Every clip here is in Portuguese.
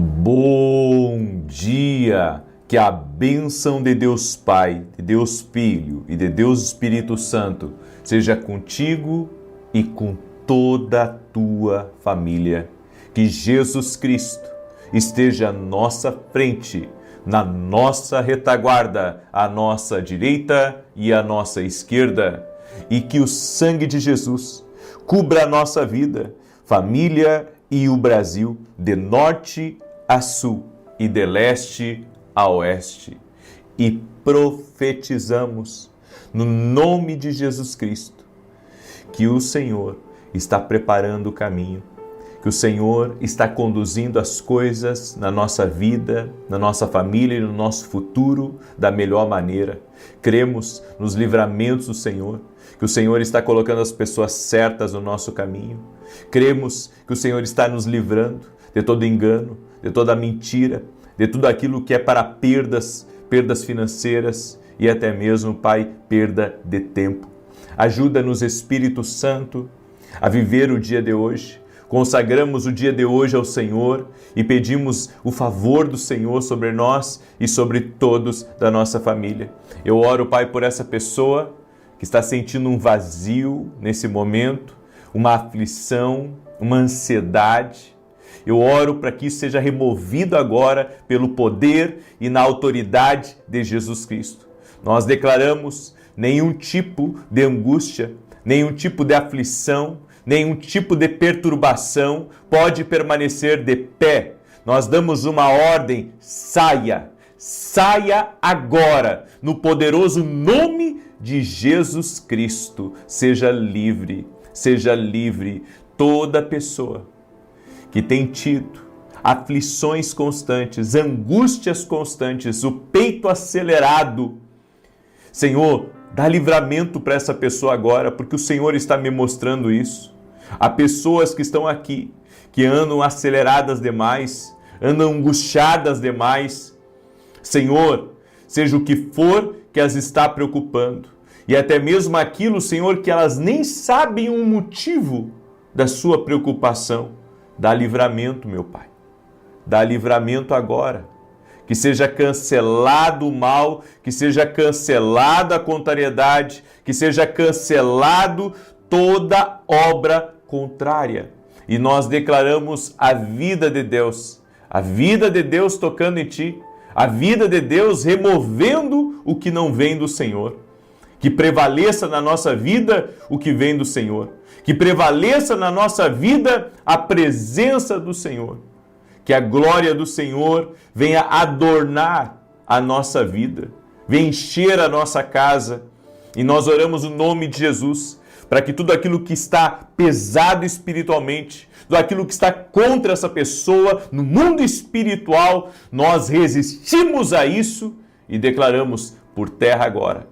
Bom dia! Que a bênção de Deus Pai, de Deus Filho e de Deus Espírito Santo seja contigo e com toda a tua família. Que Jesus Cristo esteja à nossa frente, na nossa retaguarda, à nossa direita e à nossa esquerda. E que o sangue de Jesus cubra a nossa vida, família e o Brasil, de norte a sul e de leste a oeste. E profetizamos, no nome de Jesus Cristo, que o Senhor está preparando o caminho, que o Senhor está conduzindo as coisas na nossa vida, na nossa família e no nosso futuro da melhor maneira. Cremos nos livramentos do Senhor, que o Senhor está colocando as pessoas certas no nosso caminho. Cremos que o Senhor está nos livrando de todo engano, de toda mentira, de tudo aquilo que é para perdas financeiras e até mesmo, Pai, perda de tempo. Ajuda-nos, Espírito Santo, a viver o dia de hoje. Consagramos o dia de hoje ao Senhor e pedimos o favor do Senhor sobre nós e sobre todos da nossa família. Eu oro, Pai, por essa pessoa que está sentindo um vazio nesse momento, uma aflição, uma ansiedade. Eu oro para que isso seja removido agora pelo poder e na autoridade de Jesus Cristo. Nós declaramos nenhum tipo de angústia, nenhum tipo de aflição, nenhum tipo de perturbação pode permanecer de pé. Nós damos uma ordem: saia agora, no poderoso nome de Jesus Cristo. Seja livre toda pessoa que tem tido aflições constantes, angústias constantes, o peito acelerado. Senhor, dá livramento para essa pessoa agora, porque o Senhor está me mostrando isso. Há pessoas que estão aqui, que andam aceleradas demais, andam angustiadas demais. Senhor, seja o que for que as está preocupando, e até mesmo aquilo, Senhor, que elas nem sabem o motivo da sua preocupação. Dá livramento, meu Pai. Dá livramento agora. Que seja cancelado o mal, que seja cancelada a contrariedade, que seja cancelado toda obra contrária. E nós declaramos a vida de Deus tocando em ti, a vida de Deus removendo o que não vem do Senhor. Que prevaleça na nossa vida o que vem do Senhor. Que prevaleça na nossa vida a presença do Senhor. Que a glória do Senhor venha adornar a nossa vida, venha encher a nossa casa. E nós oramos no nome de Jesus, para que tudo aquilo que está pesado espiritualmente, tudo aquilo que está contra essa pessoa no mundo espiritual, nós resistimos a isso e declaramos por terra agora.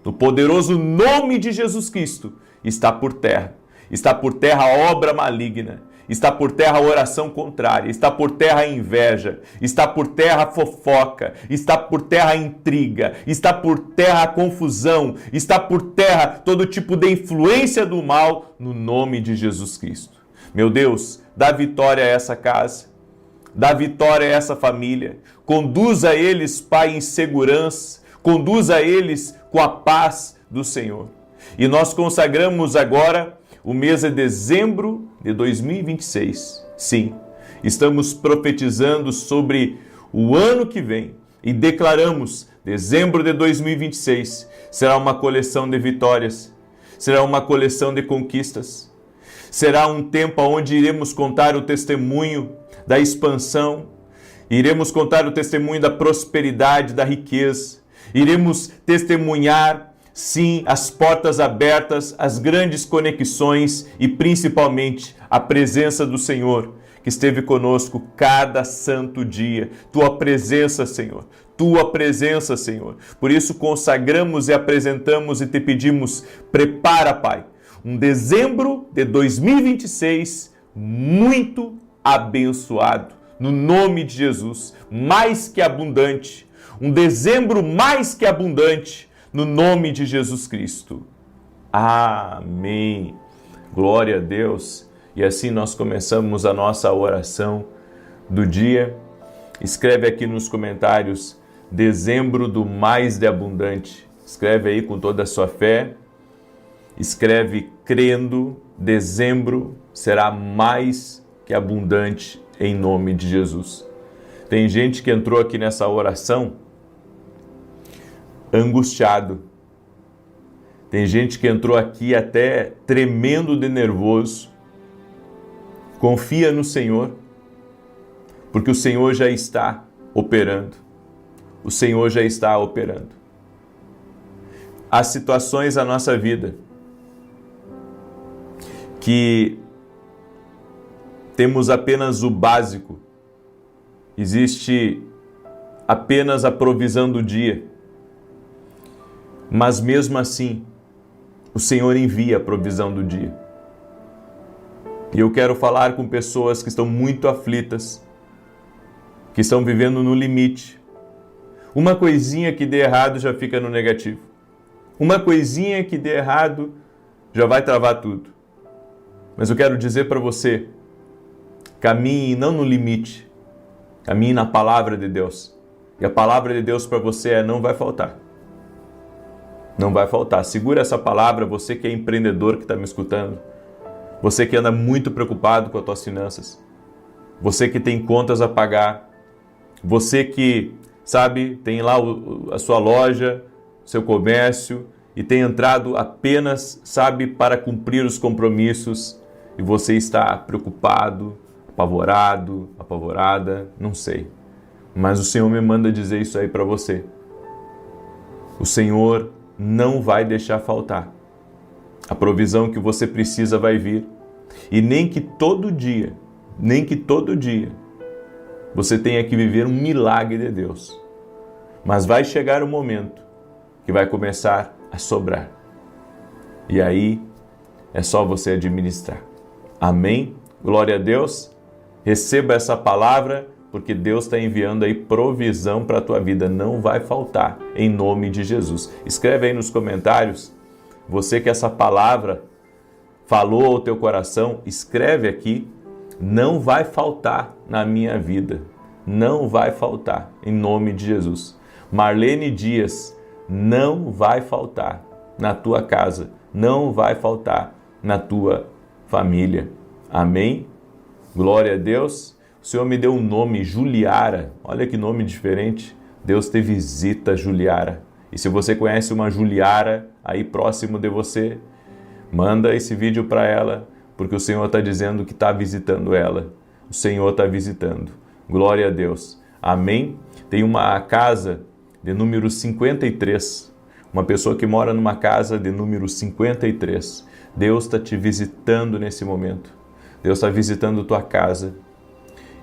No poderoso nome de Jesus Cristo, está por terra a obra maligna, está por terra a oração contrária, está por terra a inveja, está por terra a fofoca, está por terra a intriga, está por terra a confusão, está por terra todo tipo de influência do mal, no nome de Jesus Cristo. Meu Deus, dá vitória a essa casa, dá vitória a essa família, conduza eles, Pai, em segurança, conduza eles com a paz do Senhor. E nós consagramos agora o mês de dezembro de 2026. Sim, estamos profetizando sobre o ano que vem e declaramos: dezembro de 2026 será uma coleção de vitórias, será uma coleção de conquistas, será um tempo onde iremos contar o testemunho da expansão, iremos contar o testemunho da prosperidade, da riqueza, iremos testemunhar, sim, as portas abertas, as grandes conexões e principalmente a presença do Senhor que esteve conosco cada santo dia. Tua presença, Senhor. Tua presença, Senhor. Por isso consagramos e apresentamos e te pedimos: prepara, Pai, um dezembro de 2026 muito abençoado. No nome de Jesus, mais que abundante. Um dezembro mais que abundante. No nome de Jesus Cristo. Amém. Glória a Deus. E assim nós começamos a nossa oração do dia. Escreve aqui nos comentários, dezembro do mais de abundante. Escreve aí com toda a sua fé. Escreve crendo, dezembro será mais que abundante em nome de Jesus. Tem gente que entrou aqui nessa oração angustiado. Tem gente que entrou aqui até tremendo de nervoso. Confia no Senhor, porque o Senhor já está operando. O Senhor já está operando. Há situações na nossa vida que temos apenas o básico. Existe apenas a provisão do dia. Mas mesmo assim, o Senhor envia a provisão do dia. E eu quero falar com pessoas que estão muito aflitas, que estão vivendo no limite. Uma coisinha que dê errado já fica no negativo. Uma coisinha que dê errado já vai travar tudo. Mas eu quero dizer para você, caminhe não no limite, caminhe na palavra de Deus. E a palavra de Deus para você é: não vai faltar. Não vai faltar. Segura essa palavra, você que é empreendedor que está me escutando. Você que anda muito preocupado com as tuas finanças. Você que tem contas a pagar. Você que, sabe, tem lá a sua loja, seu comércio e tem entrado apenas, sabe, para cumprir os compromissos. E você está preocupado, apavorado, apavorada, não sei. Mas o Senhor me manda dizer isso aí para você. O Senhor não vai deixar faltar. A provisão que você precisa vai vir. E nem que todo dia você tenha que viver um milagre de Deus. Mas vai chegar um momento que vai começar a sobrar. E aí é só você administrar. Amém? Glória a Deus. Receba essa palavra, porque Deus está enviando aí provisão para a tua vida. Não vai faltar, em nome de Jesus. Escreve aí nos comentários, você que essa palavra falou ao teu coração, escreve aqui: não vai faltar na minha vida. Não vai faltar, em nome de Jesus. Marlene Dias, não vai faltar na tua casa. Não vai faltar na tua família. Amém? Glória a Deus. O Senhor me deu um nome, Juliara. Olha que nome diferente. Deus te visita, Juliara. E se você conhece uma Juliara aí próximo de você, manda esse vídeo para ela, porque o Senhor está dizendo que está visitando ela. O Senhor está visitando. Glória a Deus. Amém? Tem uma casa de número 53. Uma pessoa que mora numa casa de número 53. Deus está te visitando nesse momento. Deus está visitando tua casa.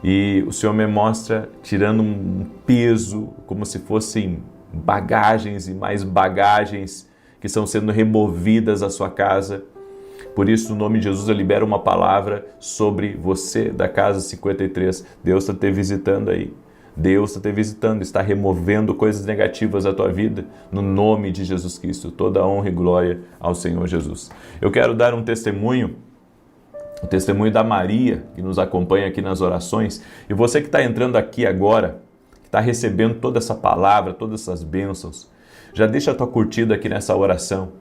E o Senhor me mostra tirando um peso, como se fossem bagagens e mais bagagens que estão sendo removidas da sua casa. Por isso, no nome de Jesus, eu libero uma palavra sobre você da casa 53. Deus está te visitando aí. Deus está te visitando, está removendo coisas negativas da tua vida, no nome de Jesus Cristo. Toda honra e glória ao Senhor Jesus. Eu quero dar um testemunho, o testemunho da Maria, que nos acompanha aqui nas orações. E você que está entrando aqui agora, que está recebendo toda essa palavra, todas essas bênçãos, já deixa a tua curtida aqui nessa oração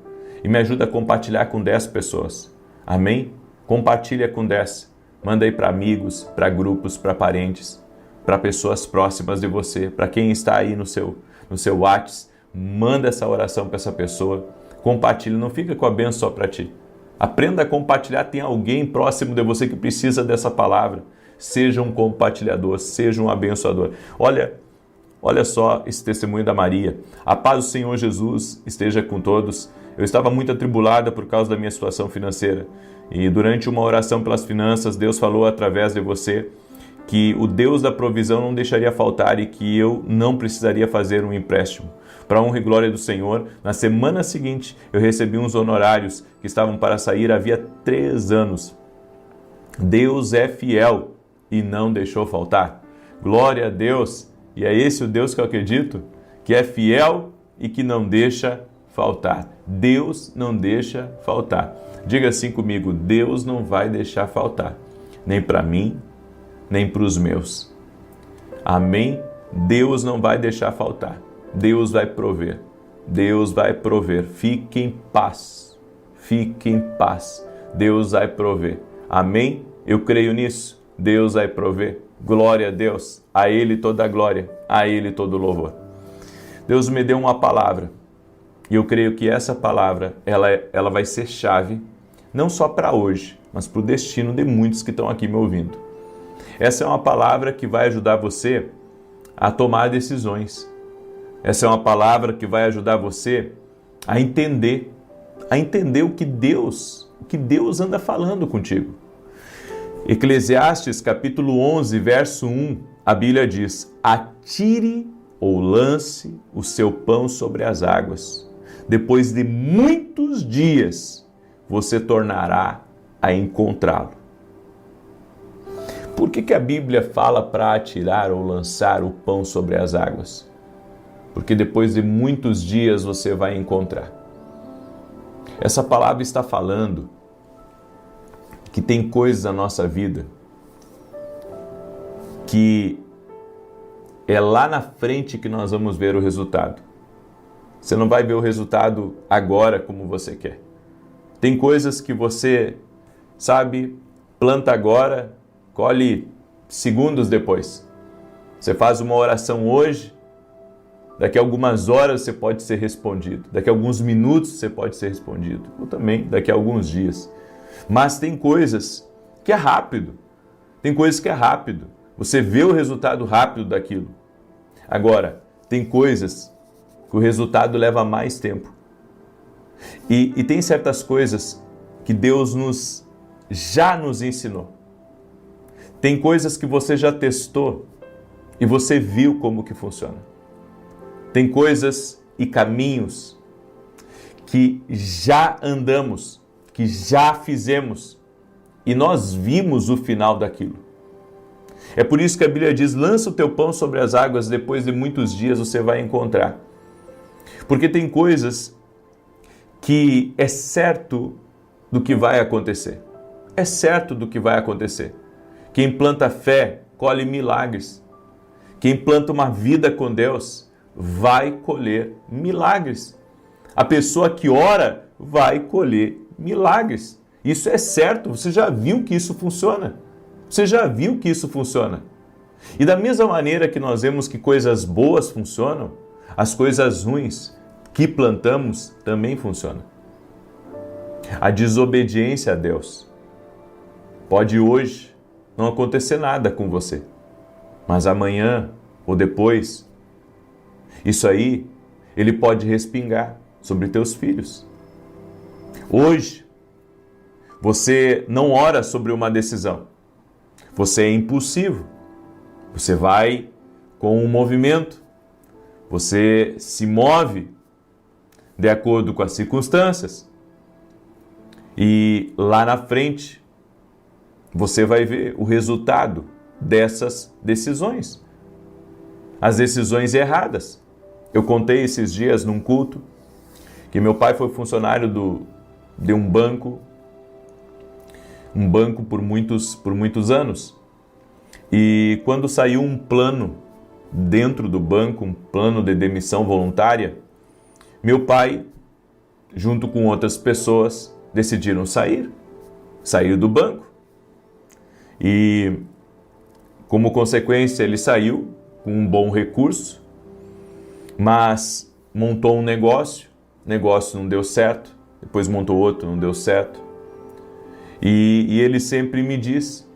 e me ajuda a compartilhar com 10 pessoas. Amém? Compartilha com 10. Manda aí para amigos, para grupos, para parentes, para pessoas próximas de você, para quem está aí no seu WhatsApp. Manda essa oração para essa pessoa. Compartilha, não fica com a bênção só para ti. Aprenda a compartilhar, tem alguém próximo de você que precisa dessa palavra. Seja um compartilhador, seja um abençoador. Olha só esse testemunho da Maria. A paz do Senhor Jesus esteja com todos. Eu estava muito atribulada por causa da minha situação financeira. E durante uma oração pelas finanças, Deus falou através de você que o Deus da provisão não deixaria faltar e que eu não precisaria fazer um empréstimo. Para a honra e glória do Senhor, na semana seguinte eu recebi uns honorários que estavam para sair havia 3 anos. Deus é fiel e não deixou faltar. Glória a Deus! E é esse o Deus que eu acredito, que é fiel e que não deixa faltar. Deus não deixa faltar. Diga assim comigo: Deus não vai deixar faltar, nem para mim, nem para os meus. Amém? Deus não vai deixar faltar. Deus vai prover. Deus vai prover. Fique em paz. Fique em paz. Deus vai prover. Amém? Eu creio nisso. Deus vai prover. Glória a Deus. A Ele toda a glória. A Ele todo o louvor. Deus me deu uma palavra. E eu creio que essa palavra, ela vai ser chave, não só para hoje, mas para o destino de muitos que estão aqui me ouvindo. Essa é uma palavra que vai ajudar você a tomar decisões. Essa é uma palavra que vai ajudar você a entender o que Deus anda falando contigo. Eclesiastes capítulo 11, verso 1, a Bíblia diz: atire ou lance o seu pão sobre as águas. Depois de muitos dias, você tornará a encontrá-lo. Por que a Bíblia fala para atirar ou lançar o pão sobre as águas? Porque depois de muitos dias você vai encontrar. Essa palavra está falando que tem coisas na nossa vida que é lá na frente que nós vamos ver o resultado. Você não vai ver o resultado agora como você quer. Tem coisas que você, planta agora, colhe segundos depois. Você faz uma oração hoje, daqui a algumas horas você pode ser respondido. Daqui a alguns minutos você pode ser respondido. Ou também daqui a alguns dias. Mas tem coisas que é rápido. Tem coisas que é rápido. Você vê o resultado rápido daquilo. Agora, tem coisas que o resultado leva mais tempo. E tem certas coisas que Deus já nos ensinou. Tem coisas que você já testou e você viu como que funciona. Tem coisas e caminhos que já andamos, que já fizemos e nós vimos o final daquilo. É por isso que a Bíblia diz: lança o teu pão sobre as águas, depois de muitos dias você vai encontrar. Porque tem coisas que é certo do que vai acontecer. É certo do que vai acontecer. Quem planta fé, colhe milagres. Quem planta uma vida com Deus, vai colher milagres. A pessoa que ora, vai colher milagres. Isso é certo, você já viu que isso funciona. Você já viu que isso funciona. E da mesma maneira que nós vemos que coisas boas funcionam, as coisas ruins que plantamos também funcionam. A desobediência a Deus. Pode hoje não acontecer nada com você, mas amanhã ou depois, isso aí, ele pode respingar sobre teus filhos. Hoje, você não ora sobre uma decisão. Você é impulsivo. Você vai com um movimento. Você se move de acordo com as circunstâncias. E lá na frente, você vai ver o resultado dessas decisões. As decisões erradas. Eu contei esses dias num culto que meu pai foi funcionário de um banco por muitos anos. E quando saiu um plano dentro do banco, um plano de demissão voluntária, meu pai, junto com outras pessoas, decidiram sair do banco. E, como consequência, ele saiu com um bom recurso, mas montou um negócio, o negócio não deu certo, depois montou outro, não deu certo. E ele sempre me diz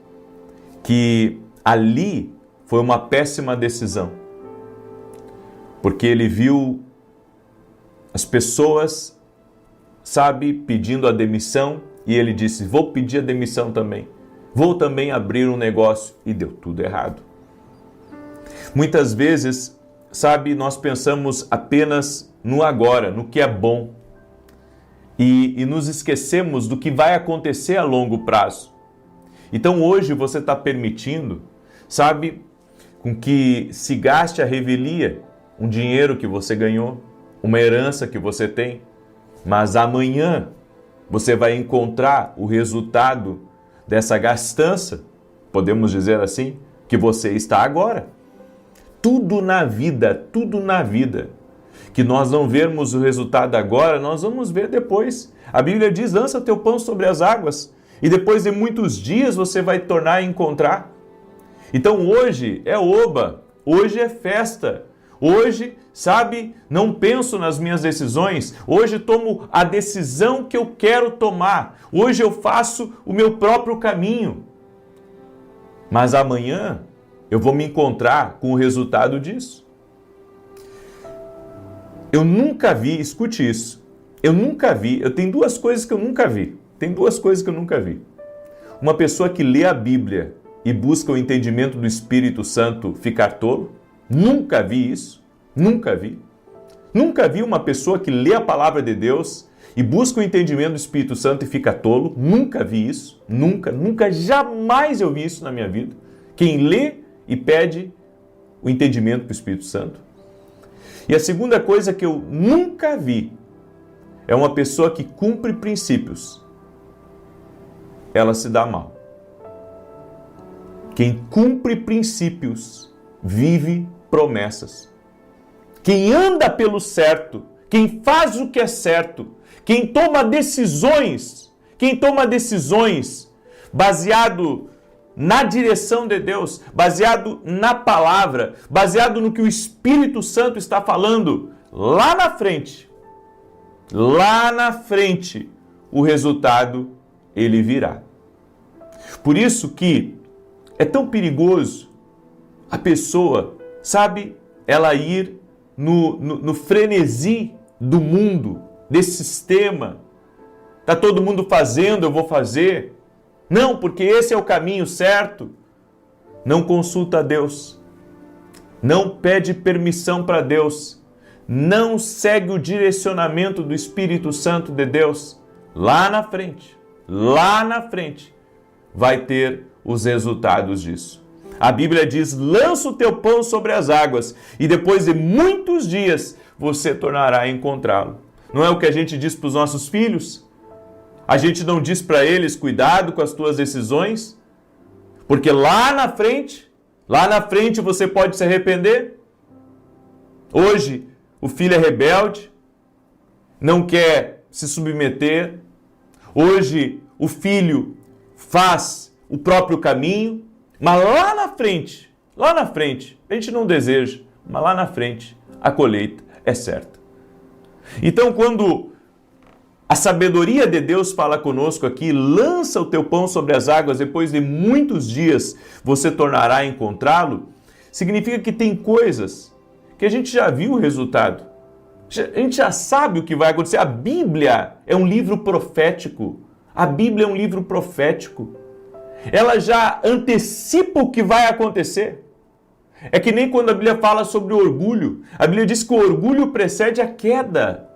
que ali foi uma péssima decisão, porque ele viu as pessoas, pedindo a demissão, e ele disse: vou pedir a demissão também, vou também abrir um negócio, e deu tudo errado. Muitas vezes, nós pensamos apenas no agora, no que é bom, e nos esquecemos do que vai acontecer a longo prazo. Então hoje você está permitindo, com que se gaste a revelia, um dinheiro que você ganhou, uma herança que você tem, mas amanhã você vai encontrar o resultado dessa gastança, podemos dizer assim, que você está agora. tudo na vida, que nós não vermos o resultado agora, nós vamos ver depois. A Bíblia diz, lança teu pão sobre as águas, e depois de muitos dias você vai tornar a encontrar. Então hoje é oba, hoje é festa, hoje, sabe, não penso nas minhas decisões, hoje tomo a decisão que eu quero tomar, hoje eu faço o meu próprio caminho. Mas amanhã eu vou me encontrar com o resultado disso. Eu nunca vi, escute isso, eu tenho duas coisas que eu nunca vi, Uma pessoa que lê a Bíblia e busca o entendimento do Espírito Santo ficar tolo, nunca vi isso, nunca vi. Nunca vi uma pessoa que lê a palavra de Deus e busca o entendimento do Espírito Santo e fica tolo, nunca vi isso, nunca, jamais eu vi isso na minha vida. Quem lê e pede o entendimento do Espírito Santo. E a segunda coisa que eu nunca vi é uma pessoa que cumpre princípios. Ela se dá mal. Quem cumpre princípios vive promessas. Quem anda pelo certo, quem faz o que é certo, quem toma decisões baseado na direção de Deus, baseado na palavra, baseado no que o Espírito Santo está falando, lá na frente, o resultado ele virá. Por isso que é tão perigoso a pessoa, sabe, ela ir no frenesi do mundo, desse sistema. Está todo mundo fazendo, eu vou fazer. Não, porque esse é o caminho certo. Não consulta a Deus. Não pede permissão para Deus. Não segue o direcionamento do Espírito Santo de Deus. Lá na frente, vai ter os resultados disso. A Bíblia diz, lança o teu pão sobre as águas e depois de muitos dias você tornará a encontrá-lo. Não é o que a gente diz para os nossos filhos? A gente não diz para eles, cuidado com as tuas decisões, porque lá na frente você pode se arrepender. Hoje o filho é rebelde, não quer se submeter. Hoje o filho faz o próprio caminho, mas lá na frente, a gente não deseja, mas lá na frente a colheita é certa. Então, quando a sabedoria de Deus fala conosco aqui, lança o teu pão sobre as águas, depois de muitos dias você tornará a encontrá-lo, significa que tem coisas que a gente já viu o resultado. A gente já sabe o que vai acontecer. A Bíblia é um livro profético. Ela já antecipa o que vai acontecer. É que nem quando a Bíblia fala sobre o orgulho. A Bíblia diz que o orgulho precede a queda.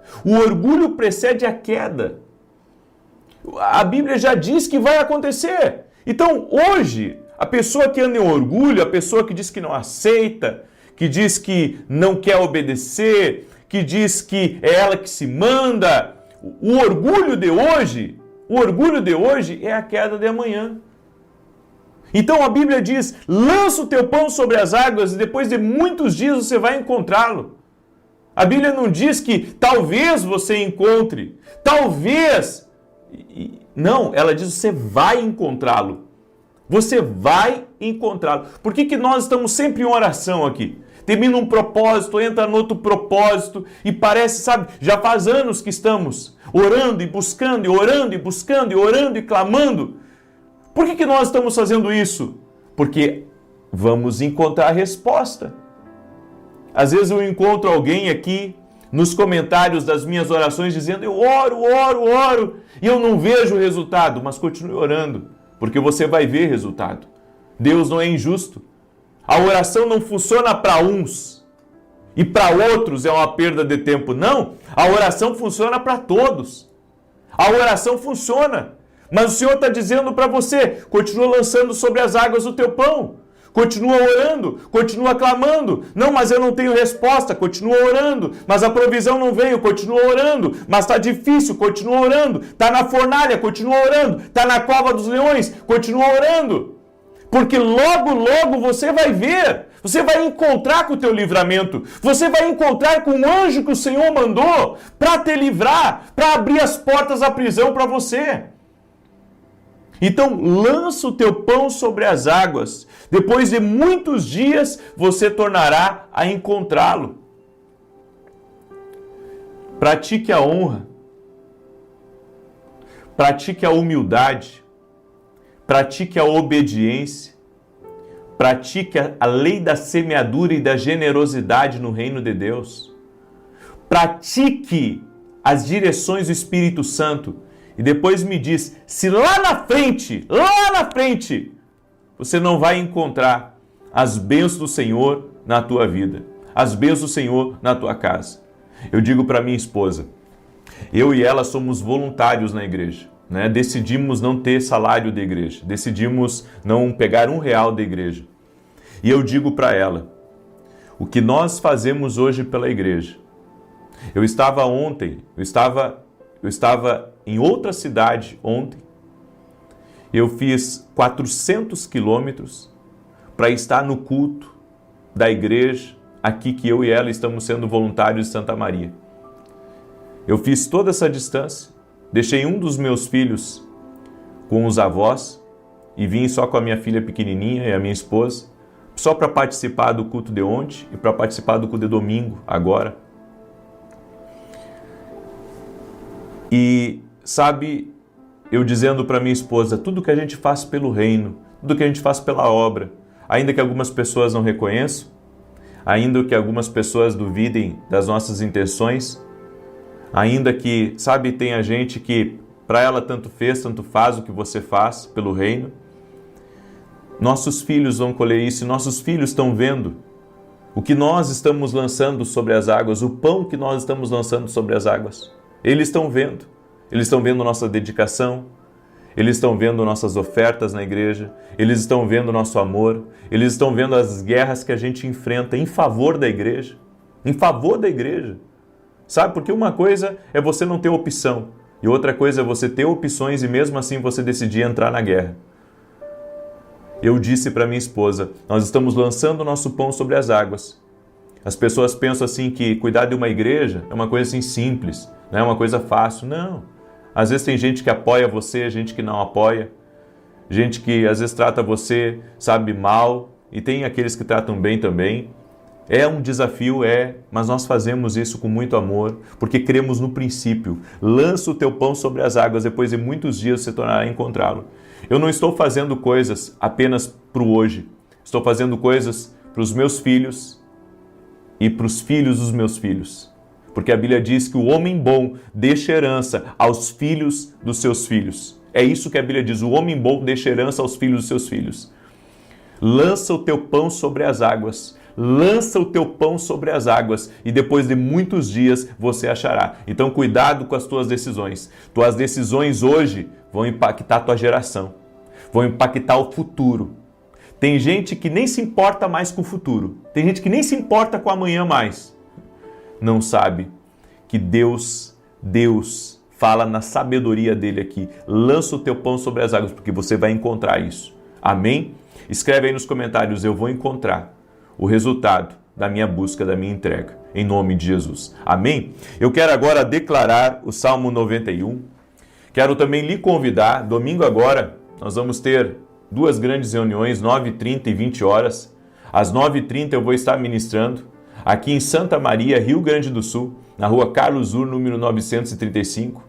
A Bíblia já diz que vai acontecer. Então, hoje, a pessoa que anda em orgulho, a pessoa que diz que não aceita, que diz que não quer obedecer, que diz que é ela que se manda, o orgulho de hoje é a queda de amanhã. Então a Bíblia diz, lança o teu pão sobre as águas e depois de muitos dias você vai encontrá-lo. A Bíblia não diz que talvez você encontre, talvez. Não, ela diz você vai encontrá-lo. Você vai encontrá-lo. Por que nós estamos sempre em oração aqui? Termina um propósito, entra no outro propósito e parece, sabe, já faz anos que estamos orando e buscando, e orando e buscando, e orando e clamando. Por que nós estamos fazendo isso? Porque vamos encontrar a resposta. Às vezes eu encontro alguém aqui nos comentários das minhas orações dizendo, eu oro, e eu não vejo o resultado, mas continue orando, porque você vai ver resultado. Deus não é injusto. A oração não funciona para uns e para outros é uma perda de tempo. Não, a oração funciona para todos. A oração funciona. Mas o Senhor está dizendo para você, continua lançando sobre as águas o teu pão. Continua orando, continua clamando. Não, mas eu não tenho resposta, continua orando. Mas a provisão não veio, continua orando. Mas está difícil, continua orando. Está na fornalha, continua orando. Está na cova dos leões, continua orando. Porque logo você vai ver. Você vai encontrar com o teu livramento. Você vai encontrar com o anjo que o Senhor mandou para te livrar, para abrir as portas da prisão para você. Então, lança o teu pão sobre as águas. Depois de muitos dias, você tornará a encontrá-lo. Pratique a honra. Pratique a humildade. Pratique a obediência. Pratique a lei da semeadura e da generosidade no reino de Deus. Pratique as direções do Espírito Santo. E depois me diz, se lá na frente, você não vai encontrar as bênçãos do Senhor na tua vida, as bênçãos do Senhor na tua casa. Eu digo para minha esposa, eu e ela somos voluntários na igreja, né? Decidimos não ter salário da igreja, decidimos não pegar R$1 da igreja. E eu digo para ela, o que nós fazemos hoje pela igreja. Eu estava em outra cidade ontem. Eu fiz 400 quilômetros para estar no culto da igreja, aqui que eu e ela estamos sendo voluntários de Santa Maria. Eu fiz toda essa distância, deixei um dos meus filhos com os avós e vim só com a minha filha pequenininha e a minha esposa, só para participar do culto de ontem e para participar do culto de domingo agora. E sabe, eu dizendo para minha esposa, tudo que a gente faz pelo reino, tudo que a gente faz pela obra, ainda que algumas pessoas não reconheçam, ainda que algumas pessoas duvidem das nossas intenções, ainda que, sabe, tem a gente que para ela tanto fez, tanto faz o que você faz pelo reino, nossos filhos vão colher isso, nossos filhos estão vendo o que nós estamos lançando sobre as águas, o pão que nós estamos lançando sobre as águas. Eles estão vendo nossa dedicação, eles estão vendo nossas ofertas na igreja, eles estão vendo nosso amor, eles estão vendo as guerras que a gente enfrenta em favor da igreja, Sabe, porque uma coisa é você não ter opção e outra coisa é você ter opções e mesmo assim você decidir entrar na guerra. Eu disse para minha esposa, nós estamos lançando o nosso pão sobre as águas. As pessoas pensam assim que cuidar de uma igreja é uma coisa assim simples, não é uma coisa fácil. Não. Às vezes tem gente que apoia você, gente que não apoia, gente que às vezes trata você, sabe, mal, e tem aqueles que tratam bem também. É um desafio, mas nós fazemos isso com muito amor, porque cremos no princípio. Lança o teu pão sobre as águas, depois de muitos dias você tornará a encontrá-lo. Eu não estou fazendo coisas apenas para o hoje, estou fazendo coisas para os meus filhos e para os filhos dos meus filhos. Porque a Bíblia diz que o homem bom deixa herança aos filhos dos seus filhos. É isso que a Bíblia diz, o homem bom deixa herança aos filhos dos seus filhos. Lança o teu pão sobre as águas. Lança o teu pão sobre as águas e depois de muitos dias você achará. Então cuidado com as tuas decisões. Tuas decisões hoje vão impactar a tua geração, vão impactar o futuro. Tem gente que nem se importa mais com o futuro. Tem gente que nem se importa com amanhã mais. Não sabe que Deus fala na sabedoria dele aqui. Lança o teu pão sobre as águas, porque você vai encontrar isso. Amém? Escreve aí nos comentários, eu vou encontrar o resultado da minha busca, da minha entrega, em nome de Jesus. Amém? Eu quero agora declarar o Salmo 91. Quero também lhe convidar, domingo agora, nós vamos ter duas grandes reuniões, 9h30 e 20 horas. Às 9h30 eu vou estar ministrando aqui em Santa Maria, Rio Grande do Sul, na rua Carlos Ur, número 935.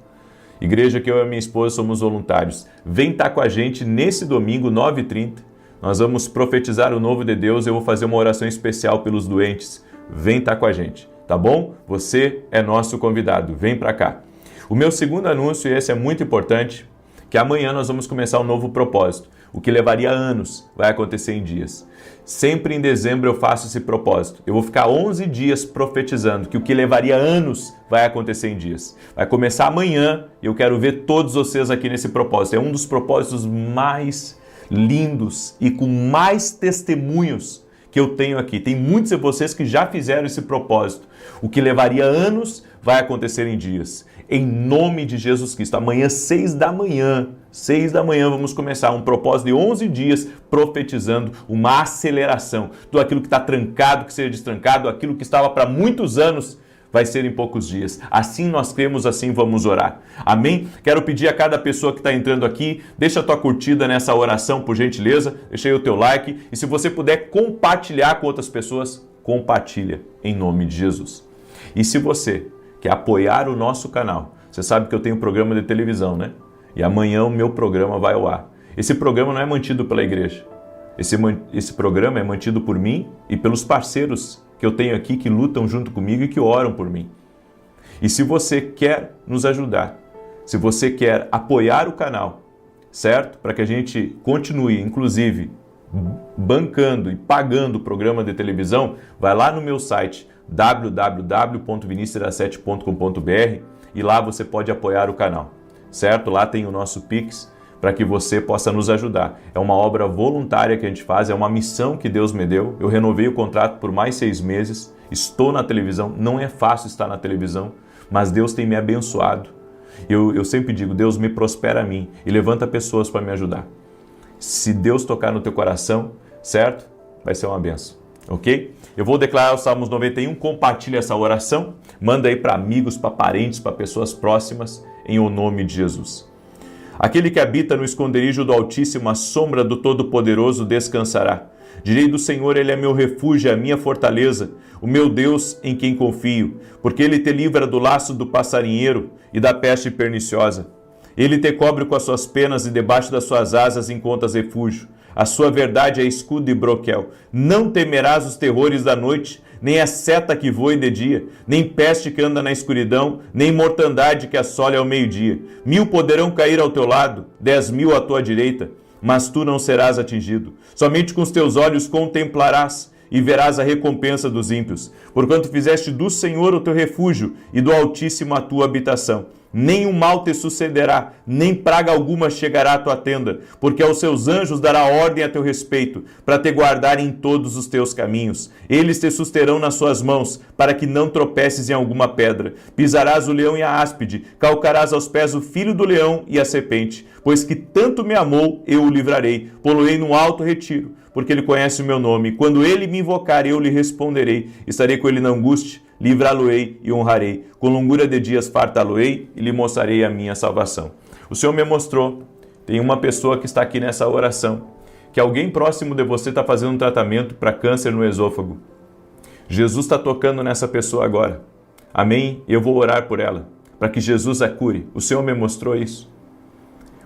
Igreja que eu e a minha esposa somos voluntários. Vem estar com a gente nesse domingo, 9h30. Nós vamos profetizar o novo de Deus. Eu vou fazer uma oração especial pelos doentes. Vem estar com a gente, tá bom? Você é nosso convidado. Vem para cá. O meu segundo anúncio, e esse é muito importante, que amanhã nós vamos começar um novo propósito. O que levaria anos vai acontecer em dias. Sempre em dezembro eu faço esse propósito. Eu vou ficar 11 dias profetizando que o que levaria anos vai acontecer em dias. Vai começar amanhã e eu quero ver todos vocês aqui nesse propósito. É um dos propósitos mais lindos e com mais testemunhos que eu tenho aqui. Tem muitos de vocês que já fizeram esse propósito. O que levaria anos vai acontecer em dias. Em nome de Jesus Cristo. Amanhã, 6 da manhã, 6 da manhã vamos começar um propósito de 11 dias profetizando uma aceleração. Tudo aquilo que está trancado, que seja destrancado, aquilo que estava para muitos anos, vai ser em poucos dias. Assim nós cremos, assim vamos orar. Amém? Quero pedir a cada pessoa que está entrando aqui, deixa a tua curtida nessa oração, por gentileza, deixa aí o teu like, e se você puder compartilhar com outras pessoas, compartilha em nome de Jesus. E se você quer apoiar o nosso canal, você sabe que eu tenho um programa de televisão, né? E amanhã o meu programa vai ao ar. Esse programa não é mantido pela igreja. Esse programa é mantido por mim e pelos parceiros que eu tenho aqui que lutam junto comigo e que oram por mim. E se você quer nos ajudar, se você quer apoiar o canal, certo? Para que a gente continue, inclusive, bancando e pagando o programa de televisão, vai lá no meu site www.vinicius17.com.br e lá você pode apoiar o canal, certo? Lá tem o nosso Pix, para que você possa nos ajudar. É uma obra voluntária que a gente faz, é uma missão que Deus me deu. Eu renovei o contrato por mais 6 meses, estou na televisão, não é fácil estar na televisão, mas Deus tem me abençoado. Eu sempre digo, Deus me prospera a mim e levanta pessoas para me ajudar. Se Deus tocar no teu coração, certo? Vai ser uma benção, ok? Eu vou declarar os Salmos 91, compartilha essa oração, manda aí para amigos, para parentes, para pessoas próximas, em o nome de Jesus. Aquele que habita no esconderijo do Altíssimo, a sombra do Todo-Poderoso descansará. Direi do Senhor, Ele é meu refúgio, a minha fortaleza, o meu Deus em quem confio, porque Ele te livra do laço do passarinheiro e da peste perniciosa. Ele te cobre com as suas penas e debaixo das suas asas encontras refúgio. A sua verdade é escudo e broquel. Não temerás os terrores da noite, nem a seta que voe de dia, nem peste que anda na escuridão, nem mortandade que assole ao meio-dia. 1000 poderão cair ao teu lado, 10.000 à tua direita, mas tu não serás atingido. Somente com os teus olhos contemplarás e verás a recompensa dos ímpios, porquanto fizeste do Senhor o teu refúgio e do Altíssimo a tua habitação. Nenhum mal te sucederá, nem praga alguma chegará à tua tenda, porque aos seus anjos dará ordem a teu respeito, para te guardar em todos os teus caminhos. Eles te susterão nas suas mãos, para que não tropeces em alguma pedra. Pisarás o leão e a áspide, calcarás aos pés o filho do leão e a serpente. Pois que tanto me amou, eu o livrarei, pô-lo-ei num alto retiro, porque ele conhece o meu nome. Quando ele me invocar, eu lhe responderei. Estarei com ele na angústia, livrá-lo-ei e honrarei. Com longura de dias fartá-lo-ei e lhe mostrarei a minha salvação. O Senhor me mostrou, tem uma pessoa que está aqui nessa oração, que alguém próximo de você está fazendo um tratamento para câncer no esôfago. Jesus está tocando nessa pessoa agora. Amém? Eu vou orar por ela, para que Jesus a cure. O Senhor me mostrou isso.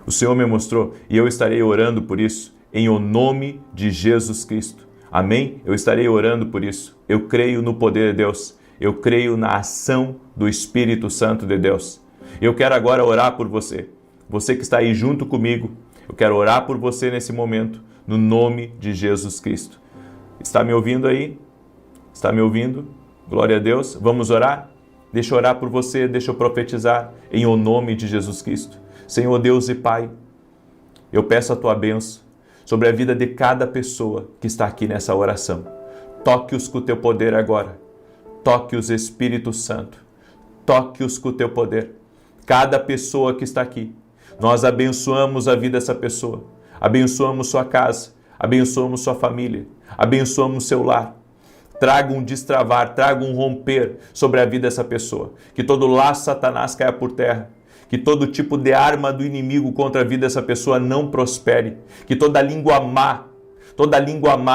O Senhor me mostrou e eu estarei orando por isso, em o nome de Jesus Cristo. Amém? Eu estarei orando por isso. Eu creio no poder de Deus. Eu creio na ação do Espírito Santo de Deus. Eu quero agora orar por você. Você que está aí junto comigo, eu quero orar por você nesse momento, no nome de Jesus Cristo. Está me ouvindo aí? Está me ouvindo? Glória a Deus. Vamos orar? Deixa eu orar por você, deixa eu profetizar em o nome de Jesus Cristo. Senhor Deus e Pai, eu peço a tua bênção sobre a vida de cada pessoa que está aqui nessa oração. Toque-os com o teu poder agora. Toque-os, Espírito Santo. Toque-os com o teu poder. Cada pessoa que está aqui, nós abençoamos a vida dessa pessoa. Abençoamos sua casa. Abençoamos sua família. Abençoamos seu lar. Traga um destravar, traga um romper sobre a vida dessa pessoa. Que todo laço de Satanás caia por terra. Que todo tipo de arma do inimigo contra a vida dessa pessoa não prospere. Que toda língua má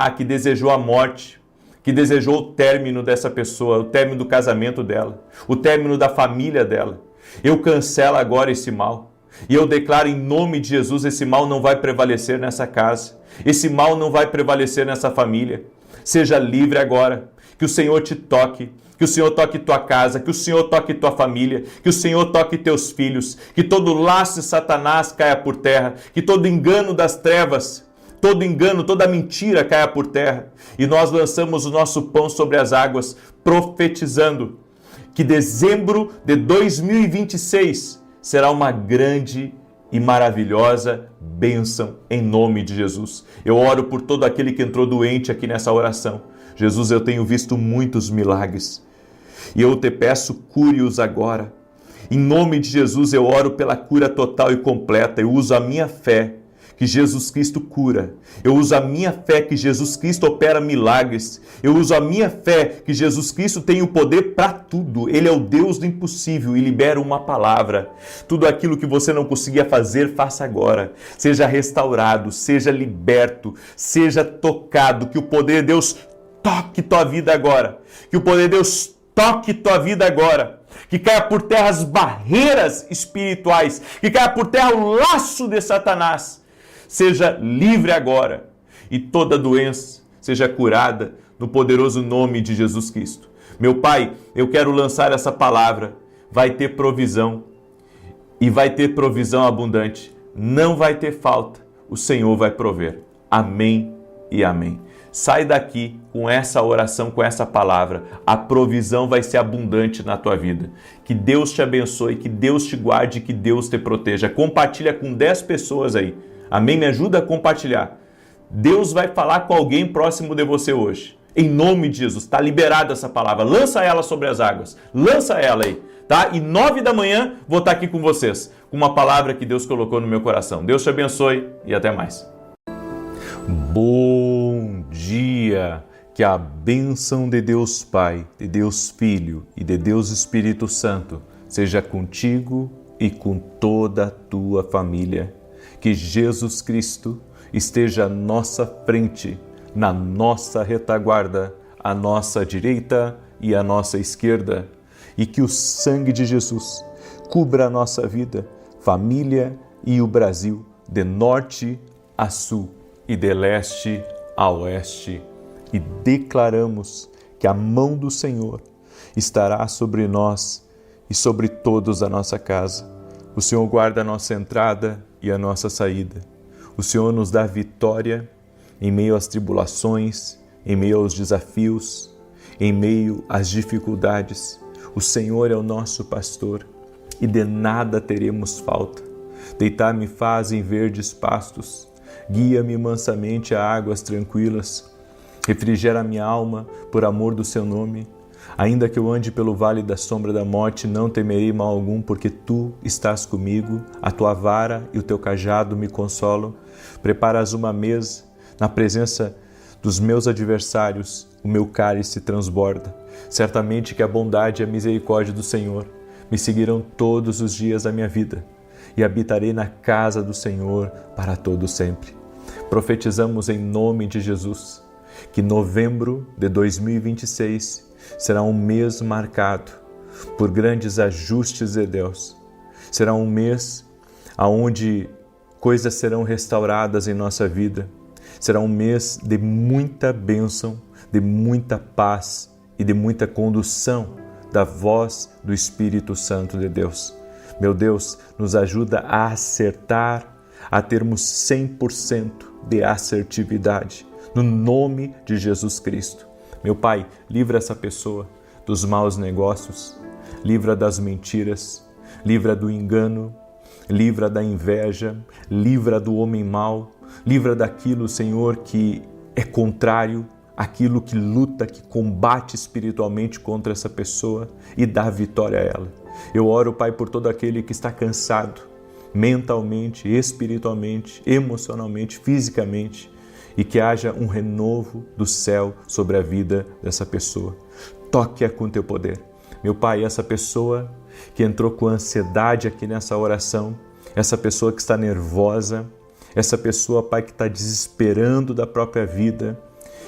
que desejou a morte, que desejou o término dessa pessoa, o término do casamento dela, o término da família dela, eu cancelo agora esse mal. E eu declaro em nome de Jesus, esse mal não vai prevalecer nessa casa. Esse mal não vai prevalecer nessa família. Seja livre agora. Que o Senhor te toque. Que o Senhor toque tua casa, que o Senhor toque tua família, que o Senhor toque teus filhos, que todo laço de Satanás caia por terra, que todo engano das trevas, todo engano, toda mentira caia por terra. E nós lançamos o nosso pão sobre as águas, profetizando que dezembro de 2026 será uma grande e maravilhosa bênção em nome de Jesus. Eu oro por todo aquele que entrou doente aqui nessa oração. Jesus, eu tenho visto muitos milagres e eu te peço, cure-os agora. Em nome de Jesus, eu oro pela cura total e completa. Eu uso a minha fé que Jesus Cristo cura. Eu uso a minha fé que Jesus Cristo opera milagres. Eu uso a minha fé que Jesus Cristo tem o poder para tudo. Ele é o Deus do impossível e libera uma palavra. Tudo aquilo que você não conseguia fazer, faça agora. Seja restaurado, seja liberto, seja tocado. Que o poder de Deus toque tua vida agora. Que o poder de Deus toque tua vida agora. Que caia por terra as barreiras espirituais. Que caia por terra o laço de Satanás. Seja livre agora e toda doença seja curada no poderoso nome de Jesus Cristo. Meu Pai, eu quero lançar essa palavra. Vai ter provisão e vai ter provisão abundante. Não vai ter falta. O Senhor vai prover. Amém e amém. Sai daqui com essa oração, com essa palavra. A provisão vai ser abundante na tua vida. Que Deus te abençoe, que Deus te guarde, que Deus te proteja. Compartilha com 10 pessoas aí. Amém? Me ajuda a compartilhar. Deus vai falar com alguém próximo de você hoje. Em nome de Jesus. Está liberada essa palavra. Lança ela sobre as águas. Lança ela aí. Tá? E 9 da manhã vou estar aqui com vocês. Com uma palavra que Deus colocou no meu coração. Deus te abençoe e até mais. Bom dia! Que a bênção de Deus Pai, de Deus Filho e de Deus Espírito Santo seja contigo e com toda a tua família. Que Jesus Cristo esteja à nossa frente, na nossa retaguarda, à nossa direita e à nossa esquerda. E que o sangue de Jesus cubra a nossa vida, família e o Brasil, de norte a sul e de leste a oeste. E declaramos que a mão do Senhor estará sobre nós e sobre todos da nossa casa. O Senhor guarda a nossa entrada e a nossa saída. O Senhor nos dá vitória em meio às tribulações, em meio aos desafios, em meio às dificuldades. O Senhor é o nosso pastor e de nada teremos falta. Deitar-me faz em verdes pastos, guia-me mansamente a águas tranquilas. Refrigera minha alma por amor do seu nome. Ainda que eu ande pelo vale da sombra da morte, não temerei mal algum, porque tu estás comigo, a tua vara e o teu cajado me consolam. Preparas uma mesa na presença dos meus adversários, o meu cálice transborda. Certamente que a bondade e a misericórdia do Senhor me seguirão todos os dias da minha vida, e habitarei na casa do Senhor para todo sempre. Profetizamos em nome de Jesus que novembro de 2026 será um mês marcado por grandes ajustes de Deus. Será um mês onde coisas serão restauradas em nossa vida. Será um mês de muita bênção, de muita paz e de muita condução da voz do Espírito Santo de Deus. Meu Deus, nos ajuda a acertar, a termos 100% de assertividade, no nome de Jesus Cristo. Meu Pai, livra essa pessoa dos maus negócios, livra das mentiras, livra do engano, livra da inveja, livra do homem mau, livra daquilo, Senhor, que é contrário, aquilo que luta, que combate espiritualmente contra essa pessoa e dá vitória a ela. Eu oro, Pai, por todo aquele que está cansado, mentalmente, espiritualmente, emocionalmente, fisicamente, e que haja um renovo do céu sobre a vida dessa pessoa. Toque-a com teu poder. Meu Pai, essa pessoa que entrou com ansiedade aqui nessa oração, essa pessoa que está nervosa, essa pessoa, Pai, que está desesperando da própria vida,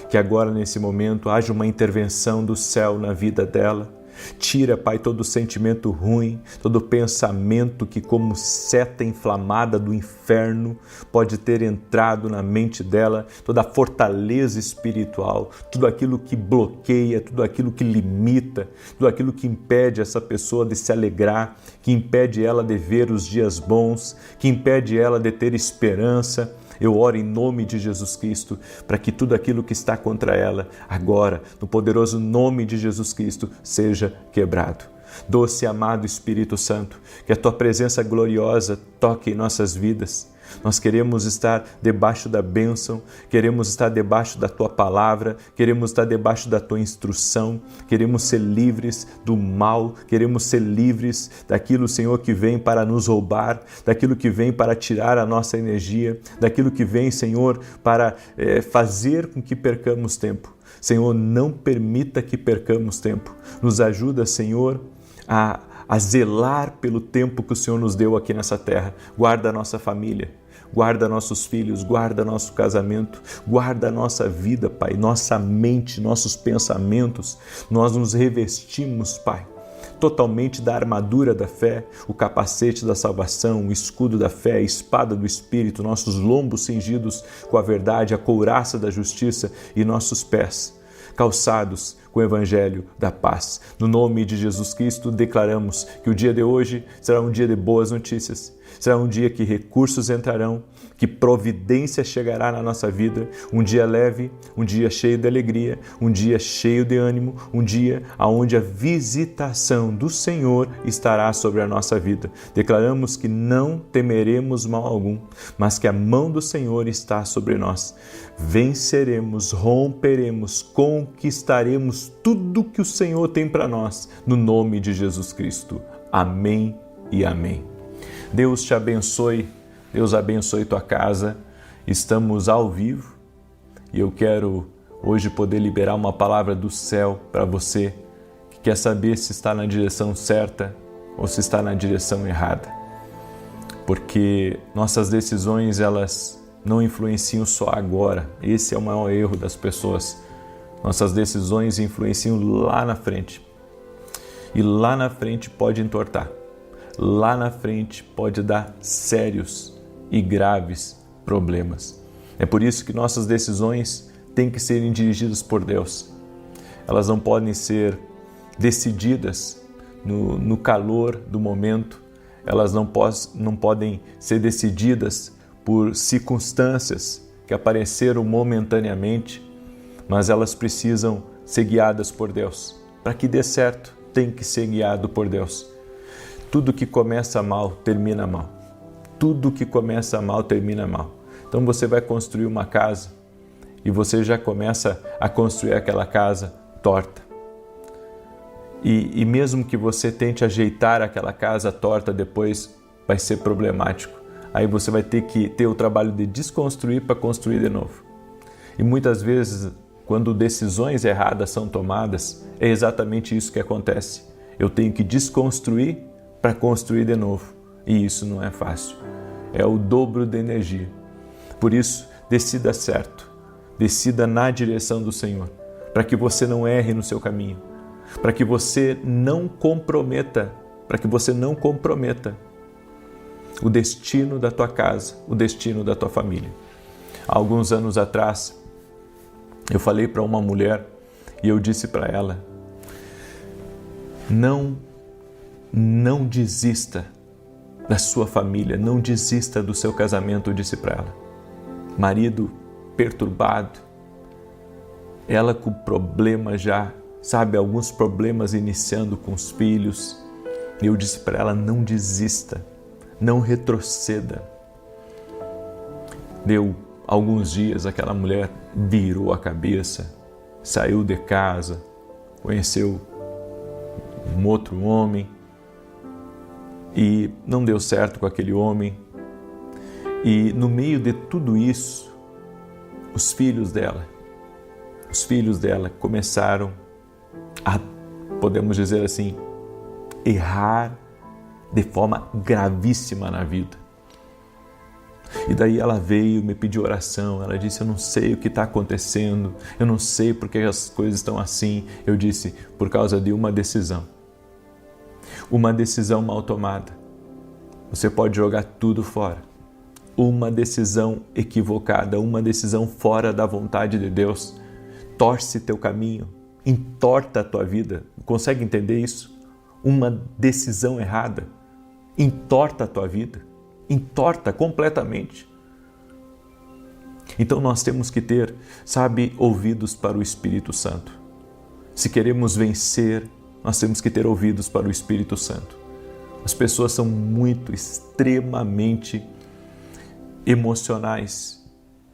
que agora nesse momento haja uma intervenção do céu na vida dela. Tira, Pai, todo sentimento ruim, todo pensamento que, como seta inflamada do inferno, pode ter entrado na mente dela, toda a fortaleza espiritual, tudo aquilo que bloqueia, tudo aquilo que limita, tudo aquilo que impede essa pessoa de se alegrar, que impede ela de ver os dias bons, que impede ela de ter esperança. Eu oro em nome de Jesus Cristo para que tudo aquilo que está contra ela, agora, no poderoso nome de Jesus Cristo, seja quebrado. Doce e amado Espírito Santo, que a Tua presença gloriosa toque em nossas vidas. Nós queremos estar debaixo da bênção, queremos estar debaixo da Tua palavra, queremos estar debaixo da Tua instrução, queremos ser livres do mal, queremos ser livres daquilo, Senhor, que vem para nos roubar, daquilo que vem para tirar a nossa energia, daquilo que vem, Senhor, para fazer com que percamos tempo. Senhor, não permita que percamos tempo. Nos ajuda, Senhor, a zelar pelo tempo que o Senhor nos deu aqui nessa terra. Guarda a nossa família, guarda nossos filhos, guarda nosso casamento, guarda a nossa vida, Pai, nossa mente, nossos pensamentos. Nós nos revestimos, Pai, totalmente da armadura da fé, o capacete da salvação, o escudo da fé, a espada do Espírito, nossos lombos cingidos com a verdade, a couraça da justiça e nossos pés calçados com o Evangelho da paz. No nome de Jesus Cristo, declaramos que o dia de hoje será um dia de boas notícias, será um dia que recursos entrarão, que providência chegará na nossa vida, um dia leve, um dia cheio de alegria, um dia cheio de ânimo, um dia onde a visitação do Senhor estará sobre a nossa vida. Declaramos que não temeremos mal algum, mas que a mão do Senhor está sobre nós. Venceremos, romperemos, conquistaremos tudo que o Senhor tem para nós, no nome de Jesus Cristo. Amém e amém. Deus te abençoe, Deus abençoe tua casa. Estamos ao vivo e eu quero hoje poder liberar uma palavra do céu para você que quer saber se está na direção certa ou se está na direção errada. Porque nossas decisões, elas não influenciam só agora. Esse é o maior erro das pessoas. Nossas decisões influenciam lá na frente. E lá na frente pode entortar. Lá na frente pode dar sérios e graves problemas. É por isso que nossas decisões têm que serem dirigidas por Deus. Elas não podem ser decididas no calor do momento. Elas não podem ser decididas por circunstâncias que apareceram momentaneamente, mas elas precisam ser guiadas por Deus. Para que dê certo, tem que ser guiado por Deus. Tudo que começa mal, termina mal. Tudo que começa mal, termina mal. Então você vai construir uma casa e você já começa a construir aquela casa torta. E mesmo que você tente ajeitar aquela casa torta, depois vai ser problemático. Aí você vai ter que ter o trabalho de desconstruir para construir de novo. E muitas vezes, quando decisões erradas são tomadas, é exatamente isso que acontece. Eu tenho que desconstruir para construir de novo. E isso não é fácil. É o dobro de energia. Por isso, decida certo. Decida na direção do Senhor, para que você não erre no seu caminho, para que você não comprometa, o destino da tua casa, o destino da tua família. Há alguns anos atrás, eu falei para uma mulher e eu disse para ela: não desista da sua família, não desista do seu casamento, eu disse para ela. Marido perturbado, ela com problema já, sabe, alguns problemas iniciando com os filhos. Eu disse para ela: não desista, não retroceda. Deu alguns dias, aquela mulher virou a cabeça, saiu de casa, conheceu um outro homem e não deu certo com aquele homem. E no meio de tudo isso, os filhos dela começaram a, podemos dizer assim, errar de forma gravíssima na vida. E daí ela veio, me pediu oração, ela disse: eu não sei o que está acontecendo, eu não sei porque as coisas estão assim. Eu disse: por causa de uma decisão mal tomada. Você pode jogar tudo fora. Uma decisão equivocada, uma decisão fora da vontade de Deus, torce teu caminho, entorta a tua vida. Consegue entender isso? Uma decisão errada entorta a tua vida, entorta completamente. Então nós temos que ter, ouvidos para o Espírito Santo. Se queremos vencer, nós temos que ter ouvidos para o Espírito Santo. As pessoas são extremamente emocionais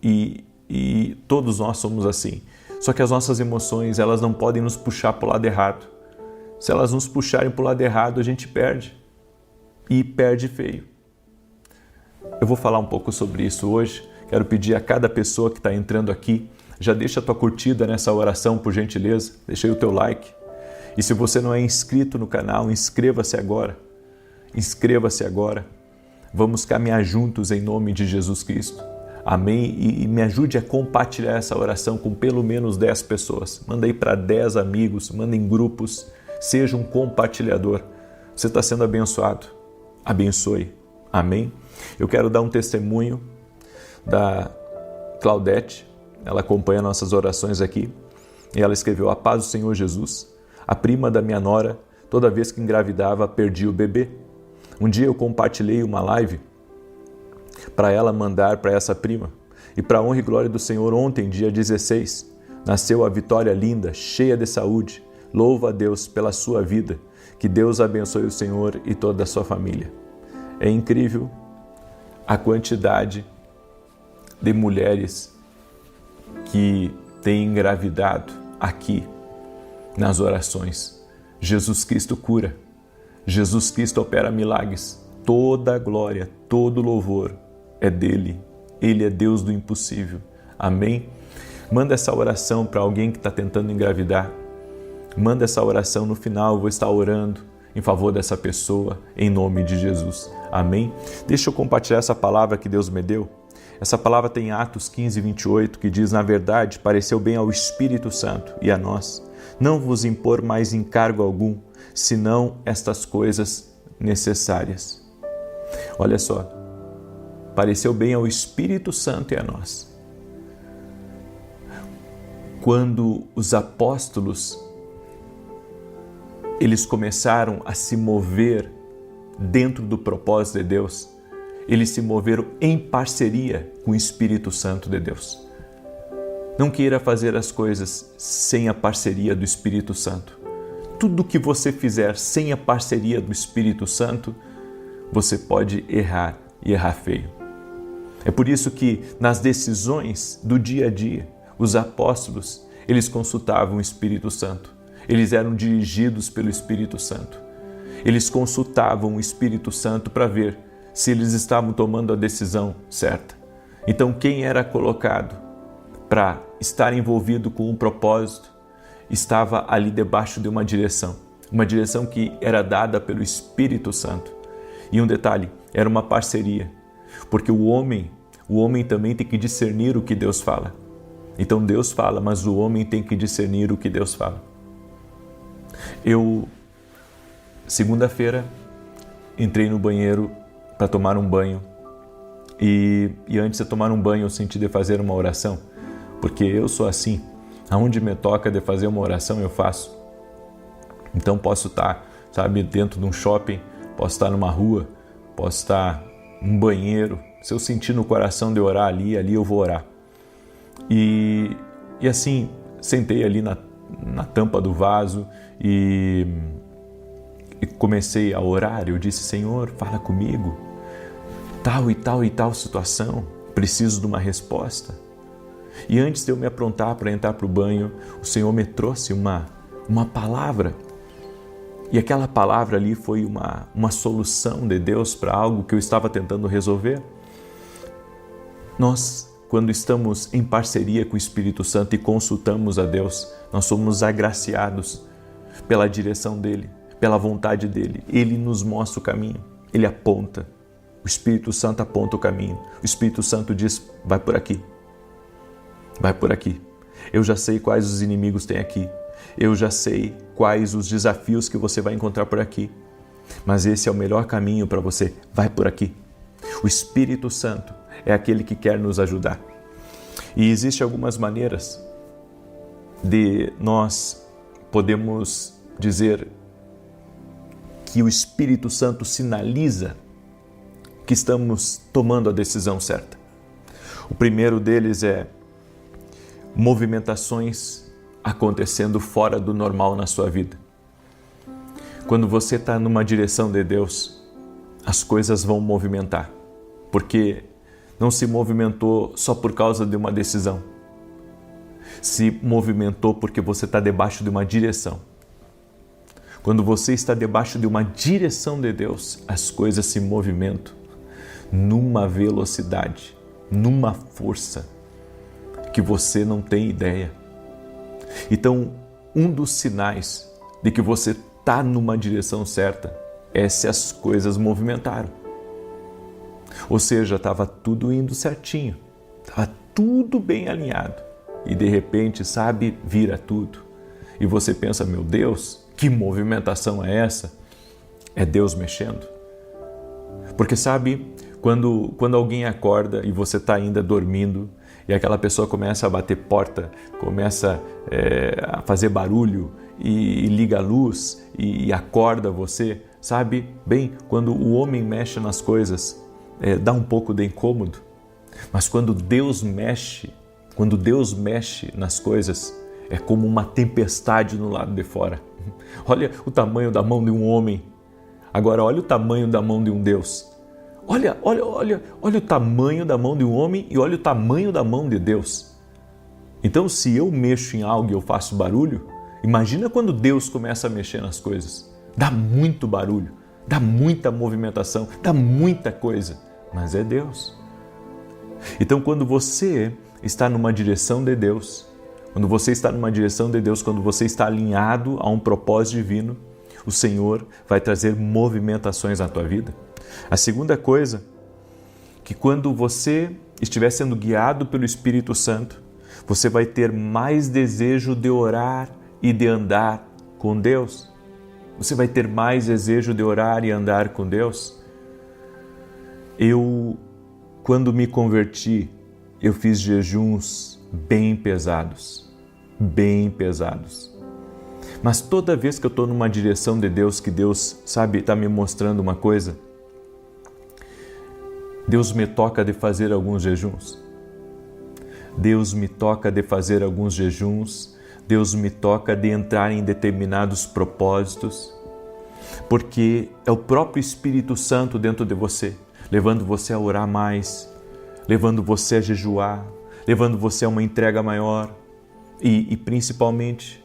e todos nós somos assim. Só que as nossas emoções, elas não podem nos puxar para o lado errado. Se elas nos puxarem para o lado errado, a gente perde. E perde feio. Eu vou falar um pouco sobre isso hoje. Quero pedir a cada pessoa que está entrando aqui, já deixa a tua curtida nessa oração, por gentileza. Deixa aí o teu like. E se você não é inscrito no canal, inscreva-se agora. Inscreva-se agora. Vamos caminhar juntos em nome de Jesus Cristo. Amém? E me ajude a compartilhar essa oração com pelo menos 10 pessoas. Manda aí para 10 amigos, manda em grupos. Seja um compartilhador. Você está sendo abençoado. Abençoe. Amém? Eu quero dar um testemunho da Claudete. Ela acompanha nossas orações aqui. E ela escreveu: a paz do Senhor Jesus. A prima da minha nora, toda vez que engravidava, perdia o bebê. Um dia eu compartilhei uma live para ela mandar para essa prima. E para a honra e glória do Senhor, ontem, dia 16, nasceu a Vitória linda, cheia de saúde. Louva a Deus pela sua vida. Que Deus abençoe o Senhor e toda a sua família. É incrível a quantidade de mulheres que têm engravidado aqui nas orações. Jesus Cristo cura. Jesus Cristo opera milagres. Toda a glória, todo o louvor é dele. Ele é Deus do impossível. Amém? Manda essa oração para alguém que está tentando engravidar. Manda essa oração no final. Eu vou estar orando em favor dessa pessoa, em nome de Jesus. Amém? Deixa eu compartilhar essa palavra que Deus me deu. Essa palavra tem Atos 15, 28, que diz: na verdade, pareceu bem ao Espírito Santo e a nós não vos impor mais encargo algum, senão estas coisas necessárias. Olha só, pareceu bem ao Espírito Santo e a nós. Quando os apóstolos, eles começaram a se mover dentro do propósito de Deus, eles se moveram em parceria com o Espírito Santo de Deus. Não queira fazer as coisas sem a parceria do Espírito Santo. Tudo que você fizer sem a parceria do Espírito Santo, você pode errar e errar feio. É por isso que nas decisões do dia a dia, os apóstolos, eles consultavam o Espírito Santo. Eles eram dirigidos pelo Espírito Santo. Eles consultavam o Espírito Santo para ver se eles estavam tomando a decisão certa. Então, quem era colocado para estar envolvido com um propósito, estava ali debaixo de uma direção que era dada pelo Espírito Santo. E um detalhe, era uma parceria, porque o homem também tem que discernir o que Deus fala. Então Deus fala, mas o homem tem que discernir o que Deus fala. Eu, segunda-feira, entrei no banheiro para tomar um banho e antes de tomar um banho eu senti de fazer uma oração, porque eu sou assim, aonde me toca de fazer uma oração eu faço. Então posso estar, dentro de um shopping, posso estar numa rua, posso estar num banheiro, se eu sentir no coração de orar ali eu vou orar. E assim, sentei ali na tampa do vaso e comecei a orar. Eu disse: Senhor, fala comigo, tal e tal e tal situação, preciso de uma resposta. E antes de eu me aprontar para entrar para o banho, o Senhor me trouxe uma palavra. E aquela palavra ali foi uma solução de Deus para algo que eu estava tentando resolver. Nós, quando estamos em parceria com o Espírito Santo e consultamos a Deus, nós somos agraciados pela direção dEle, pela vontade dEle. Ele nos mostra o caminho, Ele aponta. O Espírito Santo aponta o caminho. O Espírito Santo diz: vai por aqui. Vai por aqui. Eu já sei quais os inimigos tem aqui. Eu já sei quais os desafios que você vai encontrar por aqui. Mas esse é o melhor caminho para você. Vai por aqui. O Espírito Santo é aquele que quer nos ajudar. E existem algumas maneiras de nós podemos dizer que o Espírito Santo sinaliza que estamos tomando a decisão certa. O primeiro deles é movimentações acontecendo fora do normal na sua vida. Quando você está numa direção de Deus, as coisas vão movimentar, porque não se movimentou só por causa de uma decisão. Se movimentou porque você está debaixo de uma direção. Quando você está debaixo de uma direção de Deus, as coisas se movimentam numa velocidade, numa força que você não tem ideia. Então, um dos sinais de que você está numa direção certa é se as coisas movimentaram. Ou seja, estava tudo indo certinho, estava tudo bem alinhado. E de repente, sabe, vira tudo. E você pensa, meu Deus, que movimentação é essa? É Deus mexendo. Porque sabe, quando alguém acorda e você está ainda dormindo, e aquela pessoa começa a bater porta, começa a fazer barulho e liga a luz e acorda você, sabe? Bem, quando o homem mexe nas coisas, dá um pouco de incômodo, mas quando Deus mexe nas coisas, é como uma tempestade no lado de fora. Olha o tamanho da mão de um homem, agora olha o tamanho da mão de um Deus. Olha o tamanho da mão de um homem e olha o tamanho da mão de Deus. Então, se eu mexo em algo e eu faço barulho, imagina quando Deus começa a mexer nas coisas. Dá muito barulho, dá muita movimentação, dá muita coisa, mas é Deus. Então, quando você está numa direção de Deus, quando você está alinhado a um propósito divino, o Senhor vai trazer movimentações na tua vida. A segunda coisa, que quando você estiver sendo guiado pelo Espírito Santo, você vai ter mais desejo de orar e de andar com Deus. Você vai ter mais desejo de orar e andar com Deus. Quando me converti, eu fiz jejuns bem pesados. Mas toda vez que eu estou numa direção de Deus, que Deus, sabe, está me mostrando uma coisa, Deus me toca de fazer alguns jejuns. Deus me toca de entrar em determinados propósitos, porque é o próprio Espírito Santo dentro de você, levando você a orar mais, levando você a jejuar, levando você a uma entrega maior e principalmente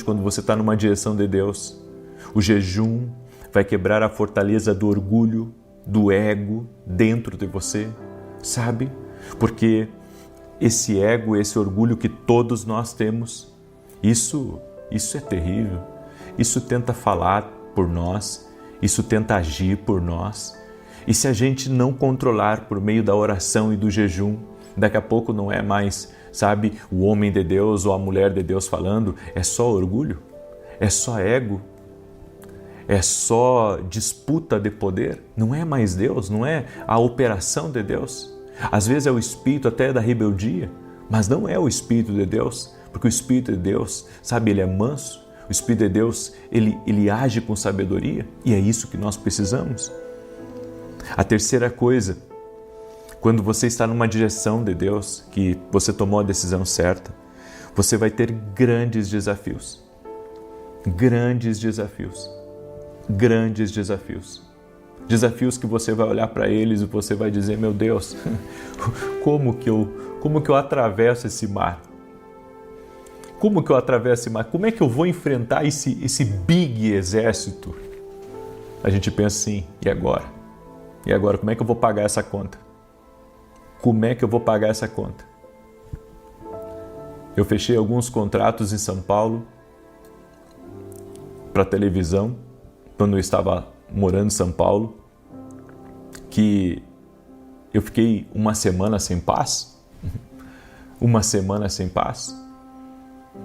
quando você está numa direção de Deus, o jejum vai quebrar a fortaleza do orgulho, do ego dentro de você, sabe? Porque esse ego, esse orgulho que todos nós temos, isso é terrível. Isso tenta falar por nós, isso tenta agir por nós. E se a gente não controlar por meio da oração e do jejum, daqui a pouco não é mais, sabe, o homem de Deus ou a mulher de Deus falando, é só orgulho, é só ego, é só disputa de poder, não é mais Deus, não é a operação de Deus. Às vezes é o espírito até da rebeldia, mas não é o Espírito de Deus, porque o Espírito de Deus, sabe, ele é manso, o Espírito de Deus, ele age com sabedoria e é isso que nós precisamos. A terceira coisa, quando você está numa direção de Deus, que você tomou a decisão certa, você vai ter grandes desafios. Desafios que você vai olhar para eles e você vai dizer, meu Deus, como que eu atravesso esse mar? Como que eu atravesso esse mar? Como é que eu vou enfrentar esse big exército? A gente pensa assim, e agora? E agora, como é que eu vou pagar essa conta? Eu fechei alguns contratos em São Paulo para televisão, quando eu estava morando em São Paulo, que eu fiquei uma semana sem paz.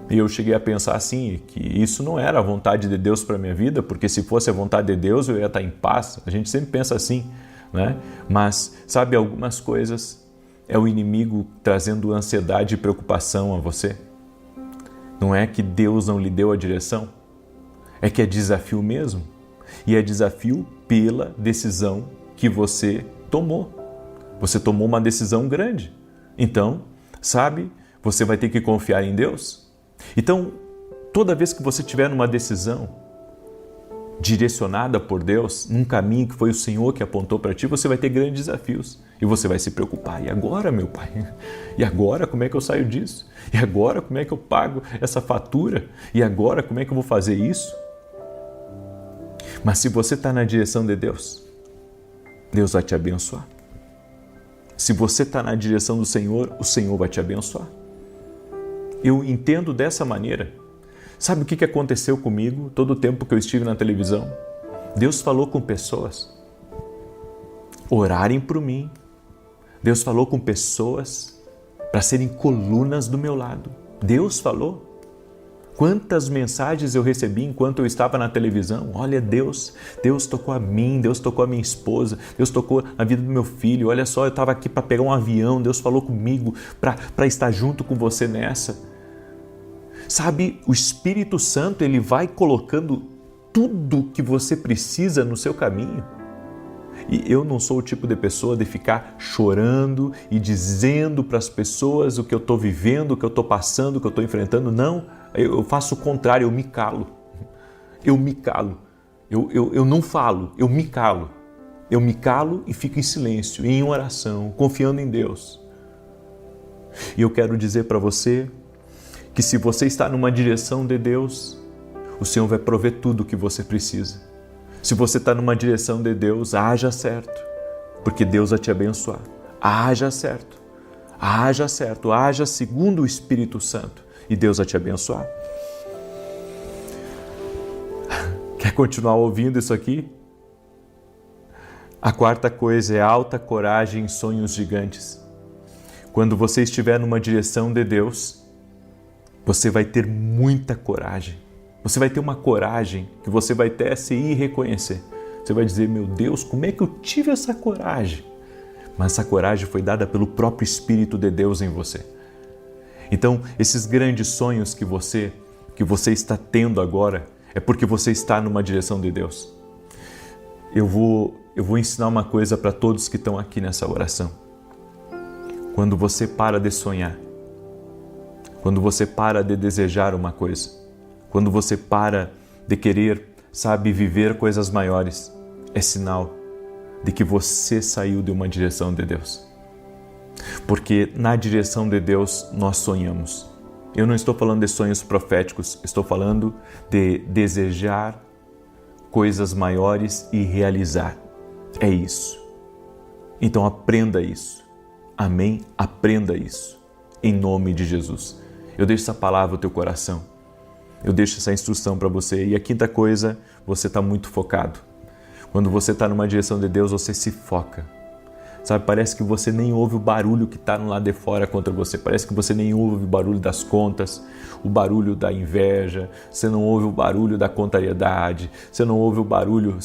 E eu cheguei a pensar assim, que isso não era a vontade de Deus para a minha vida, porque se fosse a vontade de Deus eu ia estar em paz. A gente sempre pensa assim, né? Mas, sabe, algumas coisas é o inimigo trazendo ansiedade e preocupação a você. Não é que Deus não lhe deu a direção, é que é desafio mesmo. E é desafio pela decisão que você tomou. Você tomou uma decisão grande. Então, sabe, você vai ter que confiar em Deus. Então, toda vez que você estiver numa decisão direcionada por Deus, num caminho que foi o Senhor que apontou para ti, você vai ter grandes desafios. E você vai se preocupar. E agora, meu pai? E agora, como é que eu saio disso? E agora, como é que eu pago essa fatura? E agora, como é que eu vou fazer isso? Mas se você está na direção de Deus, Deus vai te abençoar. Se você está na direção do Senhor, o Senhor vai te abençoar. Eu entendo dessa maneira. Sabe o que aconteceu comigo todo o tempo que eu estive na televisão? Deus falou com pessoas orarem por mim. Deus falou com pessoas para serem colunas do meu lado. Deus falou. Quantas mensagens eu recebi enquanto eu estava na televisão. Olha, Deus tocou a mim, Deus tocou a minha esposa, Deus tocou na vida do meu filho. Olha só, eu estava aqui para pegar um avião, Deus falou comigo para estar junto com você nessa. Sabe, o Espírito Santo, ele vai colocando tudo que você precisa no seu caminho. E eu não sou o tipo de pessoa de ficar chorando e dizendo para as pessoas o que eu estou vivendo, o que eu estou passando, o que eu estou enfrentando. Não, eu faço o contrário, eu me calo. Eu me calo. Eu não falo, eu me calo. Eu me calo e fico em silêncio, em oração, confiando em Deus. E eu quero dizer para você que se você está numa direção de Deus, o Senhor vai prover tudo o que você precisa. Se você está numa direção de Deus, haja certo, porque Deus vai te abençoar. Haja certo, haja segundo o Espírito Santo e Deus vai te abençoar. Quer continuar ouvindo isso aqui? A quarta coisa é alta coragem em sonhos gigantes. Quando você estiver numa direção de Deus, você vai ter muita coragem. Você vai ter uma coragem que você vai até se ir reconhecer. Você vai dizer, meu Deus, como é que eu tive essa coragem? Mas essa coragem foi dada pelo próprio Espírito de Deus em você. Então, esses grandes sonhos que você está tendo agora, é porque você está numa direção de Deus. Eu vou ensinar uma coisa para todos que estão aqui nessa oração. Quando você para de sonhar, quando você para de desejar uma coisa, quando você para de querer, viver coisas maiores, é sinal de que você saiu de uma direção de Deus. Porque na direção de Deus nós sonhamos. Eu não estou falando de sonhos proféticos, estou falando de desejar coisas maiores e realizar. É isso. Então aprenda isso. Amém? Aprenda isso. Em nome de Jesus. Eu deixo essa palavra no teu coração. Eu deixo essa instrução para você. E a quinta coisa, você está muito focado. Quando você está numa direção de Deus, você se foca. Parece que você nem ouve o barulho que está no lado de fora contra você. Parece que você nem ouve o barulho das contas, o barulho da inveja, você não ouve o barulho da contrariedade, você não ouve o barulho,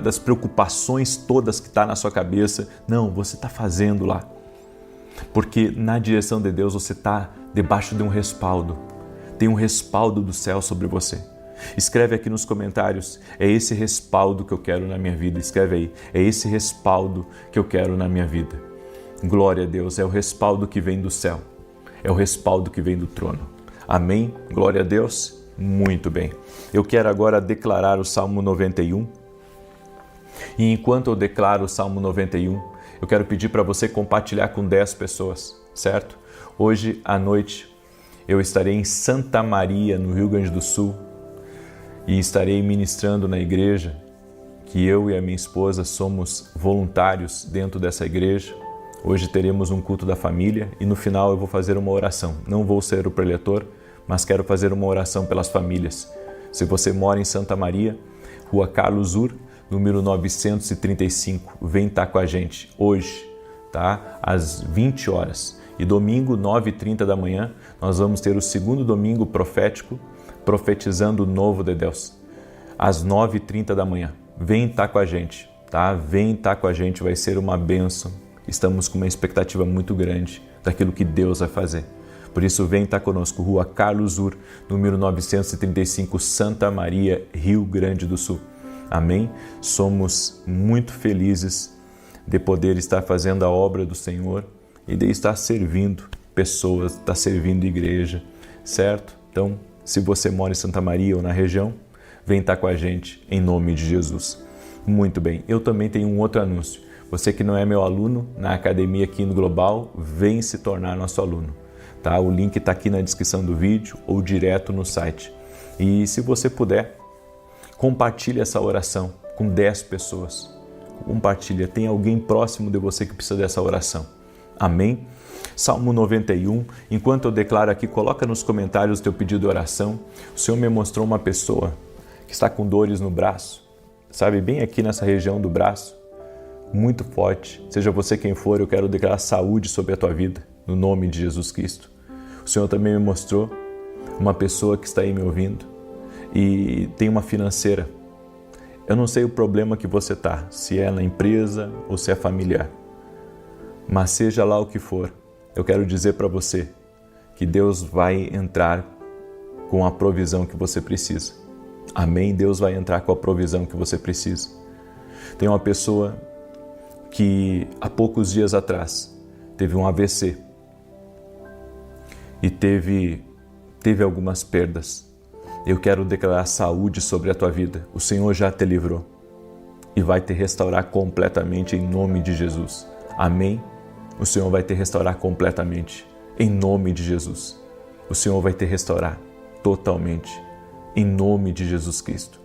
das preocupações todas que está na sua cabeça. Não, você está fazendo lá. Porque na direção de Deus você está debaixo de um respaldo. Tem um respaldo do céu sobre você. Escreve aqui nos comentários, é esse respaldo que eu quero na minha vida. Escreve aí, é esse respaldo que eu quero na minha vida. Glória a Deus, é o respaldo que vem do céu. É o respaldo que vem do trono. Amém? Glória a Deus? Muito bem. Eu quero agora declarar o Salmo 91. E enquanto eu declaro o Salmo 91, eu quero pedir para você compartilhar com 10 pessoas, certo? Hoje à noite eu estarei em Santa Maria, no Rio Grande do Sul, e estarei ministrando na igreja, que eu e a minha esposa somos voluntários dentro dessa igreja. Hoje teremos um culto da família e no final eu vou fazer uma oração. Não vou ser o preletor, mas quero fazer uma oração pelas famílias. Se você mora em Santa Maria, Rua Carlos Ur, número 935, vem estar com a gente hoje, tá? Às 20 horas. E domingo, 9h30 da manhã, nós vamos ter o segundo domingo profético, profetizando o novo de Deus. Às 9h30 da manhã. Vem estar com a gente, tá? Vem estar com a gente, vai ser uma bênção. Estamos com uma expectativa muito grande daquilo que Deus vai fazer. Por isso, vem estar conosco, Rua Carlos Ur, número 935, Santa Maria, Rio Grande do Sul. Amém? Somos muito felizes de poder estar fazendo a obra do Senhor e de estar servindo pessoas, estar servindo igreja, certo? Então, se você mora em Santa Maria ou na região, vem estar com a gente em nome de Jesus. Muito bem, eu também tenho um outro anúncio. Você que não é meu aluno na Academia Quino Global, vem se tornar nosso aluno. Tá? O link está aqui na descrição do vídeo ou direto no site. E se você puder, compartilhe essa oração com 10 pessoas. Compartilha, tem alguém próximo de você que precisa dessa oração. Amém? Salmo 91, enquanto eu declaro aqui, coloca nos comentários o teu pedido de oração. O Senhor me mostrou uma pessoa que está com dores no braço, sabe, bem aqui nessa região do braço, muito forte. Seja você quem for, eu quero declarar saúde sobre a tua vida, no nome de Jesus Cristo. O Senhor também me mostrou uma pessoa que está aí me ouvindo e tem uma financeira. Eu não sei o problema que você está, se é na empresa ou se é familiar, mas seja lá o que for, eu quero dizer para você que Deus vai entrar com a provisão que você precisa. Amém? Deus vai entrar com a provisão que você precisa. Tem uma pessoa que há poucos dias atrás teve um AVC e teve algumas perdas. Eu quero declarar saúde sobre a tua vida. O Senhor já te livrou e vai te restaurar completamente em nome de Jesus. Amém? O Senhor vai te restaurar completamente em nome de Jesus. O Senhor vai te restaurar totalmente em nome de Jesus Cristo.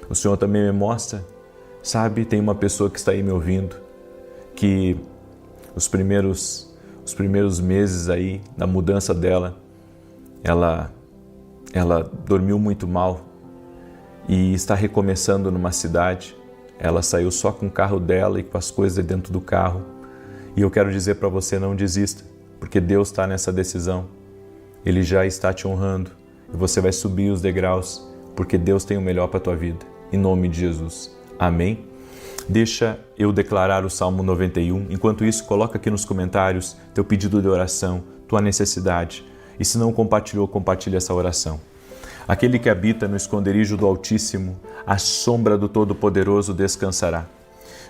O Senhor também me mostra, sabe, tem uma pessoa que está aí me ouvindo que os primeiros meses aí da mudança dela, ela dormiu muito mal e está recomeçando numa cidade. Ela saiu só com o carro dela e com as coisas dentro do carro. E eu quero dizer para você, não desista, porque Deus está nessa decisão. Ele já está te honrando e você vai subir os degraus, porque Deus tem o melhor para a tua vida. Em nome de Jesus. Amém? Deixa eu declarar o Salmo 91. Enquanto isso, coloca aqui nos comentários teu pedido de oração, tua necessidade. E se não compartilhou, compartilhe essa oração. Aquele que habita no esconderijo do Altíssimo, à sombra do Todo-Poderoso descansará.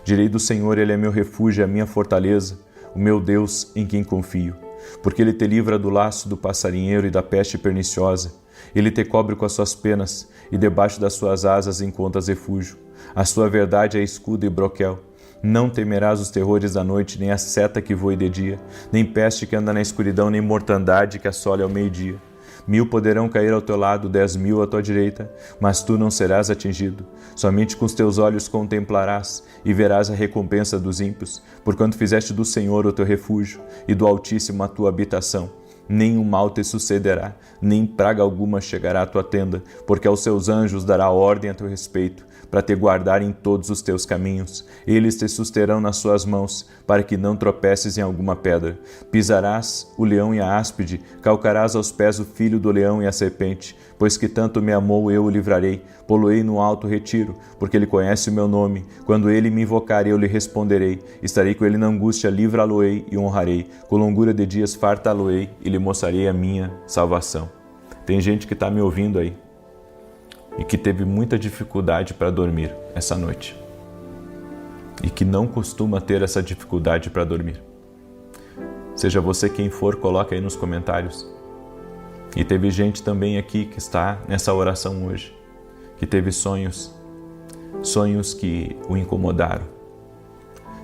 Direi do Senhor, Ele é meu refúgio, a minha fortaleza, o meu Deus em quem confio. Porque Ele te livra do laço do passarinheiro e da peste perniciosa. Ele te cobre com as suas penas e debaixo das suas asas encontras refúgio. A sua verdade é escudo e broquel. Não temerás os terrores da noite, nem a seta que voe de dia, nem peste que anda na escuridão, nem mortandade que assole ao meio-dia. 1000 poderão cair ao teu lado, 10.000 à tua direita, mas tu não serás atingido. Somente com os teus olhos contemplarás e verás a recompensa dos ímpios, porquanto fizeste do Senhor o teu refúgio e do Altíssimo a tua habitação. Nenhum mal te sucederá, nem praga alguma chegará à tua tenda, porque aos seus anjos dará ordem a teu respeito, para te guardar em todos os teus caminhos. Eles te susterão nas suas mãos, para que não tropeces em alguma pedra. Pisarás o leão e a áspide, calcarás aos pés o filho do leão e a serpente, pois que tanto me amou eu o livrarei, poloei no alto retiro, porque ele conhece o meu nome. Quando ele me invocar, eu lhe responderei. Estarei com ele na angústia, livrá-lo-ei e honrarei. Com longura de dias fartá-lo-ei e lhe mostrarei a minha salvação. Tem gente que está me ouvindo aí e que teve muita dificuldade para dormir essa noite e que não costuma ter essa dificuldade para dormir. Seja você quem for, coloca aí nos comentários. E teve gente também aqui que está nessa oração hoje, que teve sonhos que o incomodaram.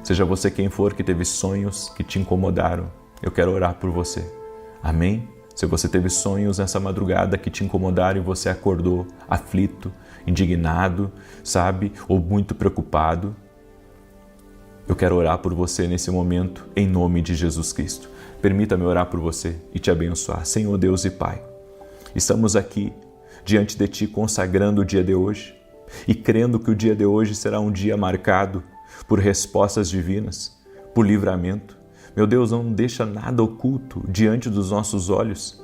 Seja você quem for que teve sonhos que te incomodaram, eu quero orar por você. Amém? Se você teve sonhos nessa madrugada que te incomodaram e você acordou aflito, indignado, sabe, ou muito preocupado, eu quero orar por você nesse momento, em nome de Jesus Cristo. Permita-me orar por você e te abençoar. Senhor Deus e Pai, estamos aqui diante de Ti consagrando o dia de hoje e crendo que o dia de hoje será um dia marcado por respostas divinas, por livramento. Meu Deus, não deixa nada oculto diante dos nossos olhos.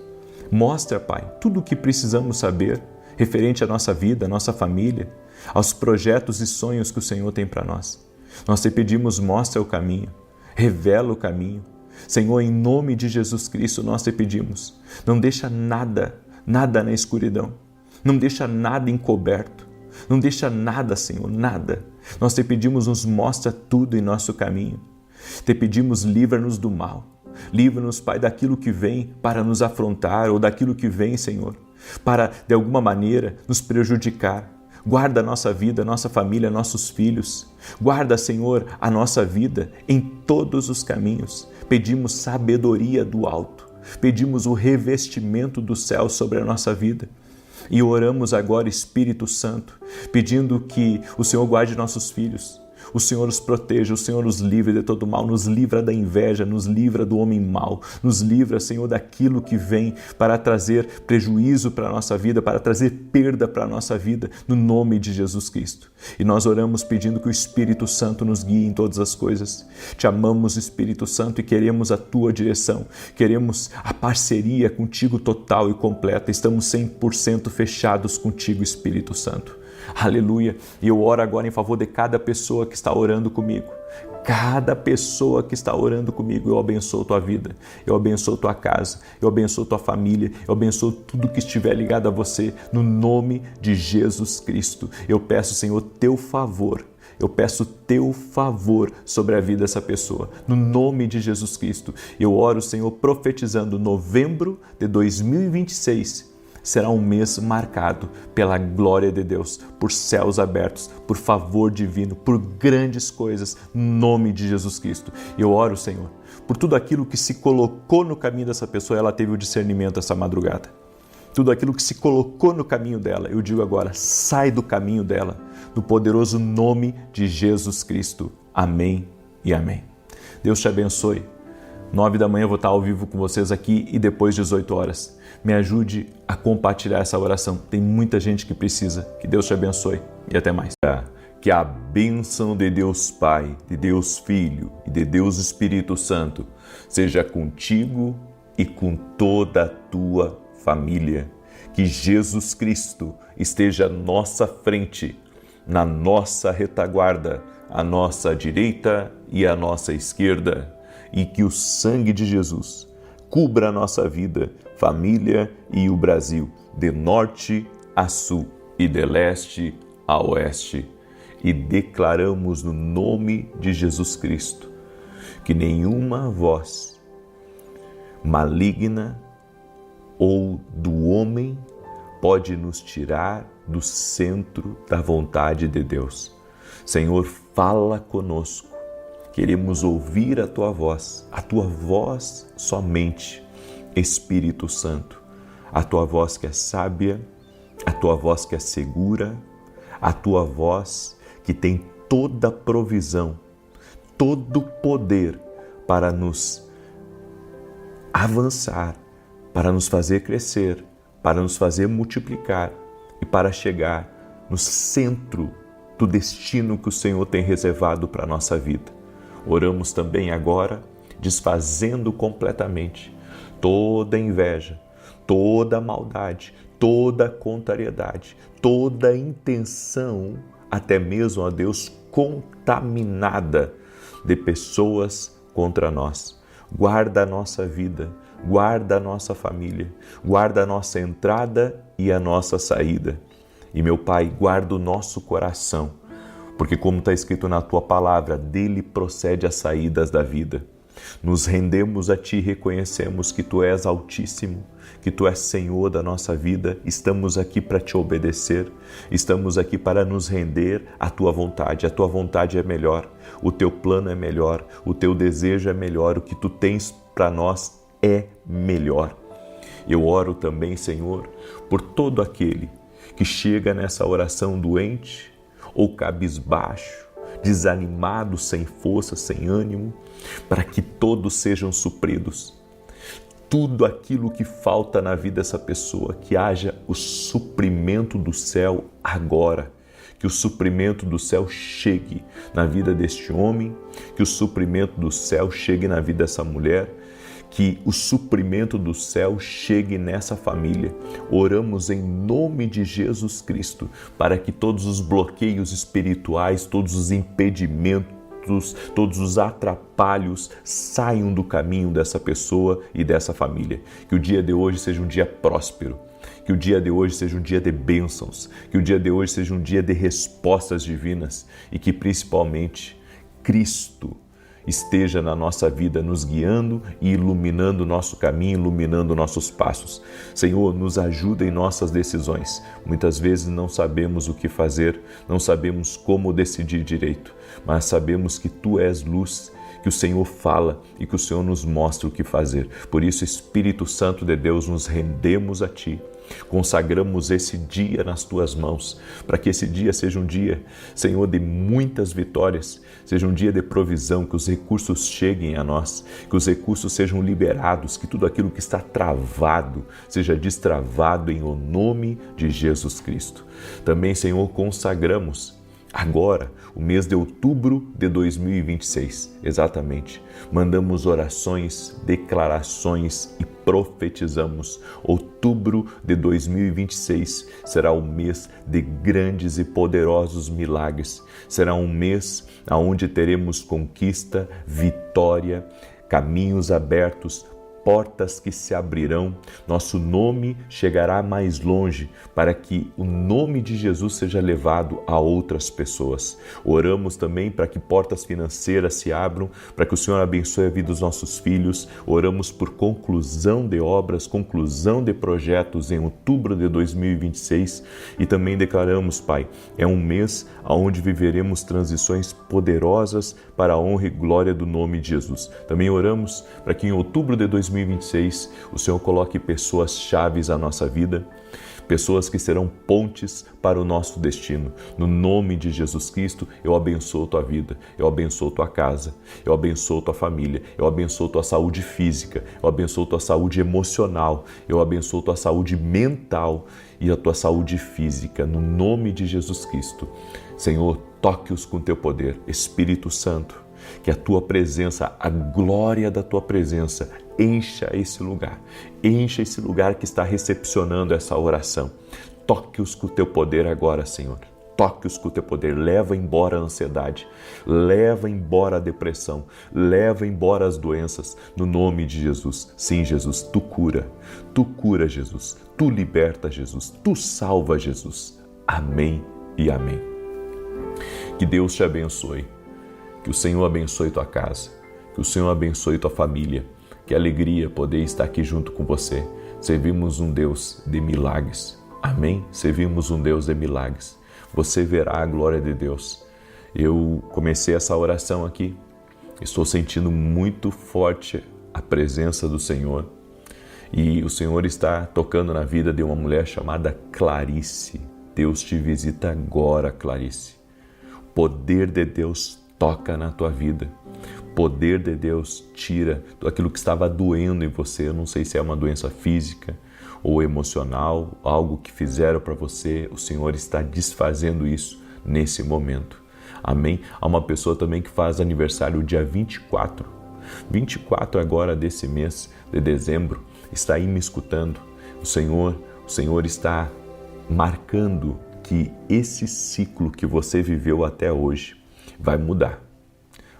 Mostra, Pai, tudo o que precisamos saber referente à nossa vida, à nossa família, aos projetos e sonhos que o Senhor tem para nós. Nós te pedimos, mostra o caminho, revela o caminho. Senhor, em nome de Jesus Cristo, nós te pedimos, não deixa nada na escuridão, não deixa nada encoberto, não deixa nada, Senhor, nada. Nós te pedimos, nos mostra tudo em nosso caminho. Te pedimos, livra-nos do mal. Livra-nos, Pai, daquilo que vem para nos afrontar ou daquilo que vem, Senhor, para, de alguma maneira, nos prejudicar. Guarda a nossa vida, a nossa família, nossos filhos. Guarda, Senhor, a nossa vida em todos os caminhos. Pedimos sabedoria do alto. Pedimos o revestimento do céu sobre a nossa vida. E oramos agora, Espírito Santo, pedindo que o Senhor guarde nossos filhos. O Senhor os proteja, o Senhor os livre de todo mal, nos livra da inveja, nos livra do homem mau, nos livra, Senhor, daquilo que vem para trazer prejuízo para a nossa vida, para trazer perda para a nossa vida, no nome de Jesus Cristo. E nós oramos pedindo que o Espírito Santo nos guie em todas as coisas. Te amamos, Espírito Santo, e queremos a Tua direção, queremos a parceria contigo total e completa, estamos 100% fechados contigo, Espírito Santo. Aleluia! E eu oro agora em favor de cada pessoa que está orando comigo. Cada pessoa que está orando comigo, eu abençoo tua vida, eu abençoo tua casa, eu abençoo tua família, eu abençoo tudo que estiver ligado a você, no nome de Jesus Cristo. Eu peço, Senhor, teu favor. Eu peço teu favor sobre a vida dessa pessoa, no nome de Jesus Cristo. Eu oro, Senhor, profetizando novembro de 2026. Será um mês marcado pela glória de Deus, por céus abertos, por favor divino, por grandes coisas, no nome de Jesus Cristo. Eu oro, Senhor, por tudo aquilo que se colocou no caminho dessa pessoa, ela teve o discernimento essa madrugada. Tudo aquilo que se colocou no caminho dela, eu digo agora, sai do caminho dela, no poderoso nome de Jesus Cristo. Amém e amém. Deus te abençoe. 9 da manhã eu vou estar ao vivo com vocês aqui e depois 18 horas. Me ajude a compartilhar essa oração. Tem muita gente que precisa. Que Deus te abençoe e até mais. Que a bênção de Deus Pai, de Deus Filho e de Deus Espírito Santo seja contigo e com toda a tua família. Que Jesus Cristo esteja à nossa frente, na nossa retaguarda, à nossa direita e à nossa esquerda. E que o sangue de Jesus cubra a nossa vida, família e o Brasil, de norte a sul e de leste a oeste. E declaramos no nome de Jesus Cristo que nenhuma voz maligna ou do homem pode nos tirar do centro da vontade de Deus. Senhor, fala conosco. Queremos ouvir a tua voz somente, Espírito Santo, a tua voz que é sábia, a tua voz que é segura, a tua voz que tem toda provisão, todo poder para nos avançar, para nos fazer crescer, para nos fazer multiplicar e para chegar no centro do destino que o Senhor tem reservado para a nossa vida. Oramos também agora, desfazendo completamente toda inveja, toda maldade, toda contrariedade, toda intenção, até mesmo, ó Deus, contaminada de pessoas contra nós. Guarda a nossa vida, guarda a nossa família, guarda a nossa entrada e a nossa saída. E, meu Pai, guarda o nosso coração, porque como está escrito na Tua palavra, dele procede as saídas da vida. Nos rendemos a Ti e reconhecemos que Tu és Altíssimo, que Tu és Senhor da nossa vida. Estamos aqui para Te obedecer, estamos aqui para nos render à Tua vontade. A Tua vontade é melhor, o Teu plano é melhor, o Teu desejo é melhor, o que Tu tens para nós é melhor. Eu oro também, Senhor, por todo aquele que chega nessa oração doente, ou cabisbaixo, desanimado, sem força, sem ânimo, para que todos sejam supridos. Tudo aquilo que falta na vida dessa pessoa, que haja o suprimento do céu agora, que o suprimento do céu chegue na vida deste homem, que o suprimento do céu chegue na vida dessa mulher, que o suprimento do céu chegue nessa família. Oramos em nome de Jesus Cristo para que todos os bloqueios espirituais, todos os impedimentos, todos os atrapalhos saiam do caminho dessa pessoa e dessa família. Que o dia de hoje seja um dia próspero, que o dia de hoje seja um dia de bênçãos, que o dia de hoje seja um dia de respostas divinas e que principalmente Cristo esteja na nossa vida, nos guiando e iluminando o nosso caminho, iluminando nossos passos. Senhor, nos ajuda em nossas decisões. Muitas vezes não sabemos o que fazer, não sabemos como decidir direito, mas sabemos que Tu és luz, que o Senhor fala e que o Senhor nos mostra o que fazer. Por isso, Espírito Santo de Deus, nos rendemos a Ti. Consagramos esse dia nas Tuas mãos, para que esse dia seja um dia, Senhor, de muitas vitórias, seja um dia de provisão, que os recursos cheguem a nós, que os recursos sejam liberados, que tudo aquilo que está travado seja destravado em o nome de Jesus Cristo. Também, Senhor, consagramos agora, o mês de outubro de 2026, exatamente. Mandamos orações, declarações e profetizamos. Outubro de 2026 será o mês de grandes e poderosos milagres. Será um mês onde teremos conquista, vitória, caminhos abertos, portas que se abrirão, nosso nome chegará mais longe para que o nome de Jesus seja levado a outras pessoas. Oramos também para que portas financeiras se abram, para que o Senhor abençoe a vida dos nossos filhos. Oramos por conclusão de obras, conclusão de projetos em outubro de 2026 e também declaramos, Pai, é um mês onde viveremos transições poderosas para a honra e glória do nome de Jesus. Também oramos para que em outubro de 2026 o Senhor coloque pessoas chaves à nossa vida, pessoas que serão pontes para o nosso destino. No nome de Jesus Cristo, eu abençoo tua vida, eu abençoo tua casa, eu abençoo tua família, eu abençoo tua saúde física, eu abençoo tua saúde emocional, eu abençoo tua saúde mental e a tua saúde física, no nome de Jesus Cristo. Senhor, toque-os com teu poder. Espírito Santo, que a tua presença, a glória da tua presença, encha esse lugar que está recepcionando essa oração. Toque-os com o teu poder agora, Senhor. Toque-os com o teu poder. Leva embora a ansiedade, leva embora a depressão, leva embora as doenças, no nome de Jesus. Sim, Jesus, tu cura, Jesus, tu liberta, Jesus, tu salva, Jesus. Amém e amém. Que Deus te abençoe, que o Senhor abençoe tua casa, que o Senhor abençoe tua família. Que alegria poder estar aqui junto com você. Servimos um Deus de milagres. Amém? Servimos um Deus de milagres. Você verá a glória de Deus. Eu comecei essa oração aqui. Estou sentindo muito forte a presença do Senhor. E o Senhor está tocando na vida de uma mulher chamada Clarice. Deus te visita agora, Clarice. O poder de Deus toca na tua vida. O poder de Deus tira aquilo que estava doendo em você. Eu não sei se é uma doença física ou emocional, algo que fizeram para você. O Senhor está desfazendo isso nesse momento. Amém? Há uma pessoa também que faz aniversário dia 24. 24 agora desse mês de dezembro. Está aí me escutando. O Senhor está marcando que esse ciclo que você viveu até hoje vai mudar.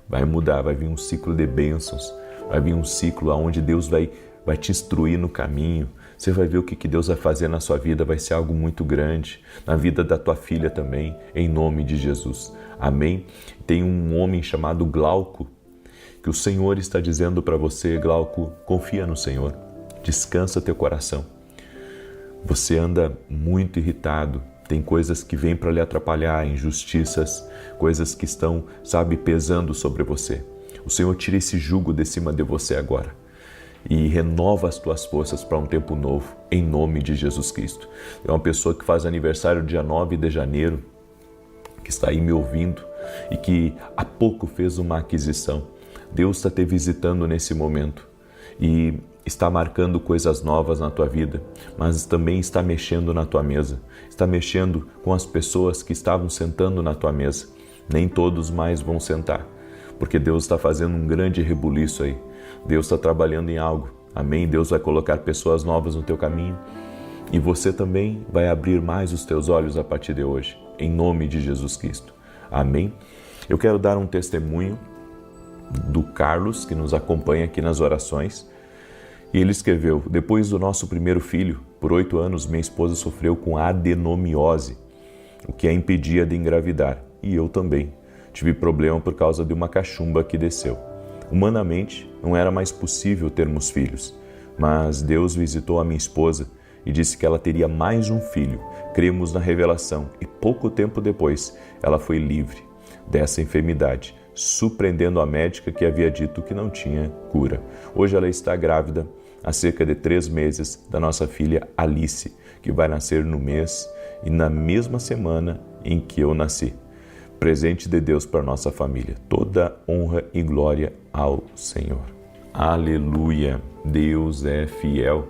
Vai mudar, vai vir um ciclo de bênçãos, vai vir um ciclo onde Deus vai te instruir no caminho. Você vai ver o que Deus vai fazer na sua vida, vai ser algo muito grande, na vida da tua filha também, em nome de Jesus. Amém? Tem um homem chamado Glauco, que o Senhor está dizendo para você, Glauco, confia no Senhor, descansa teu coração. Você anda muito irritado, tem coisas que vêm para lhe atrapalhar, injustiças, coisas que estão, pesando sobre você. O Senhor tira esse jugo de cima de você agora e renova as tuas forças para um tempo novo, em nome de Jesus Cristo. É uma pessoa que faz aniversário dia 9 de janeiro, que está aí me ouvindo e que há pouco fez uma aquisição. Deus está te visitando nesse momento e está marcando coisas novas na tua vida, mas também está mexendo na tua mesa, está mexendo com as pessoas que estavam sentando na tua mesa. Nem todos mais vão sentar, porque Deus está fazendo um grande rebuliço aí. Deus está trabalhando em algo, amém? Deus vai colocar pessoas novas no teu caminho e você também vai abrir mais os teus olhos a partir de hoje, em nome de Jesus Cristo, amém? Eu quero dar um testemunho do Carlos, que nos acompanha aqui nas orações. E ele escreveu: depois do nosso primeiro filho, por 8 anos, minha esposa sofreu com adenomiose, o que a impedia de engravidar. E eu também. Tive problema por causa de uma cachumba que desceu. Humanamente, não era mais possível termos filhos, mas Deus visitou a minha esposa e disse que ela teria mais um filho. Cremos na revelação e pouco tempo depois ela foi livre dessa enfermidade, surpreendendo a médica que havia dito que não tinha cura. Hoje ela está grávida há cerca de 3 meses da nossa filha Alice, que vai nascer no mês e na mesma semana em que eu nasci. Presente de Deus para nossa família. Toda honra e glória ao Senhor. Aleluia! Deus é fiel.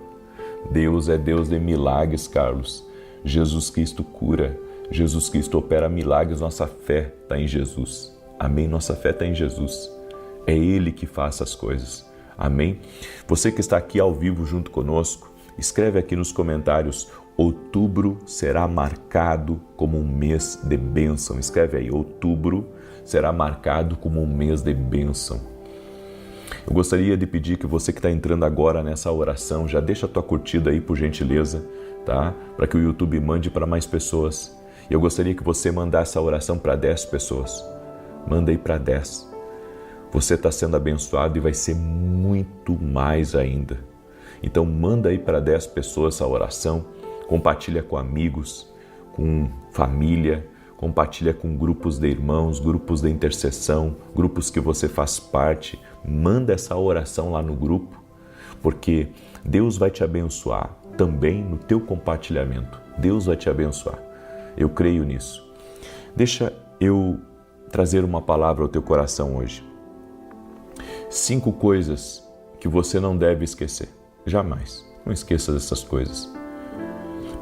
Deus é Deus de milagres, Carlos. Jesus Cristo cura. Jesus Cristo opera milagres. Nossa fé está em Jesus. Amém? Nossa fé está em Jesus. É Ele que faz as coisas. Amém? Você que está aqui ao vivo junto conosco, escreve aqui nos comentários: outubro será marcado como um mês de bênção. Escreve aí: outubro será marcado como um mês de bênção. Eu gostaria de pedir que você que está entrando agora nessa oração, já deixa a tua curtida aí, por gentileza, tá? Para que o YouTube mande para mais pessoas. E eu gostaria que você mandasse essa oração para 10 pessoas. Manda aí para 10. Você está sendo abençoado e vai ser muito mais ainda. Então manda aí para 10 pessoas essa oração. Compartilha com amigos, com família, compartilha com grupos de irmãos, grupos de intercessão, grupos que você faz parte. Manda essa oração lá no grupo, porque Deus vai te abençoar também no teu compartilhamento. Deus vai te abençoar. Eu creio nisso. Deixa eu trazer uma palavra ao teu coração hoje. 5 coisas que você não deve esquecer. Jamais. Não esqueça dessas coisas.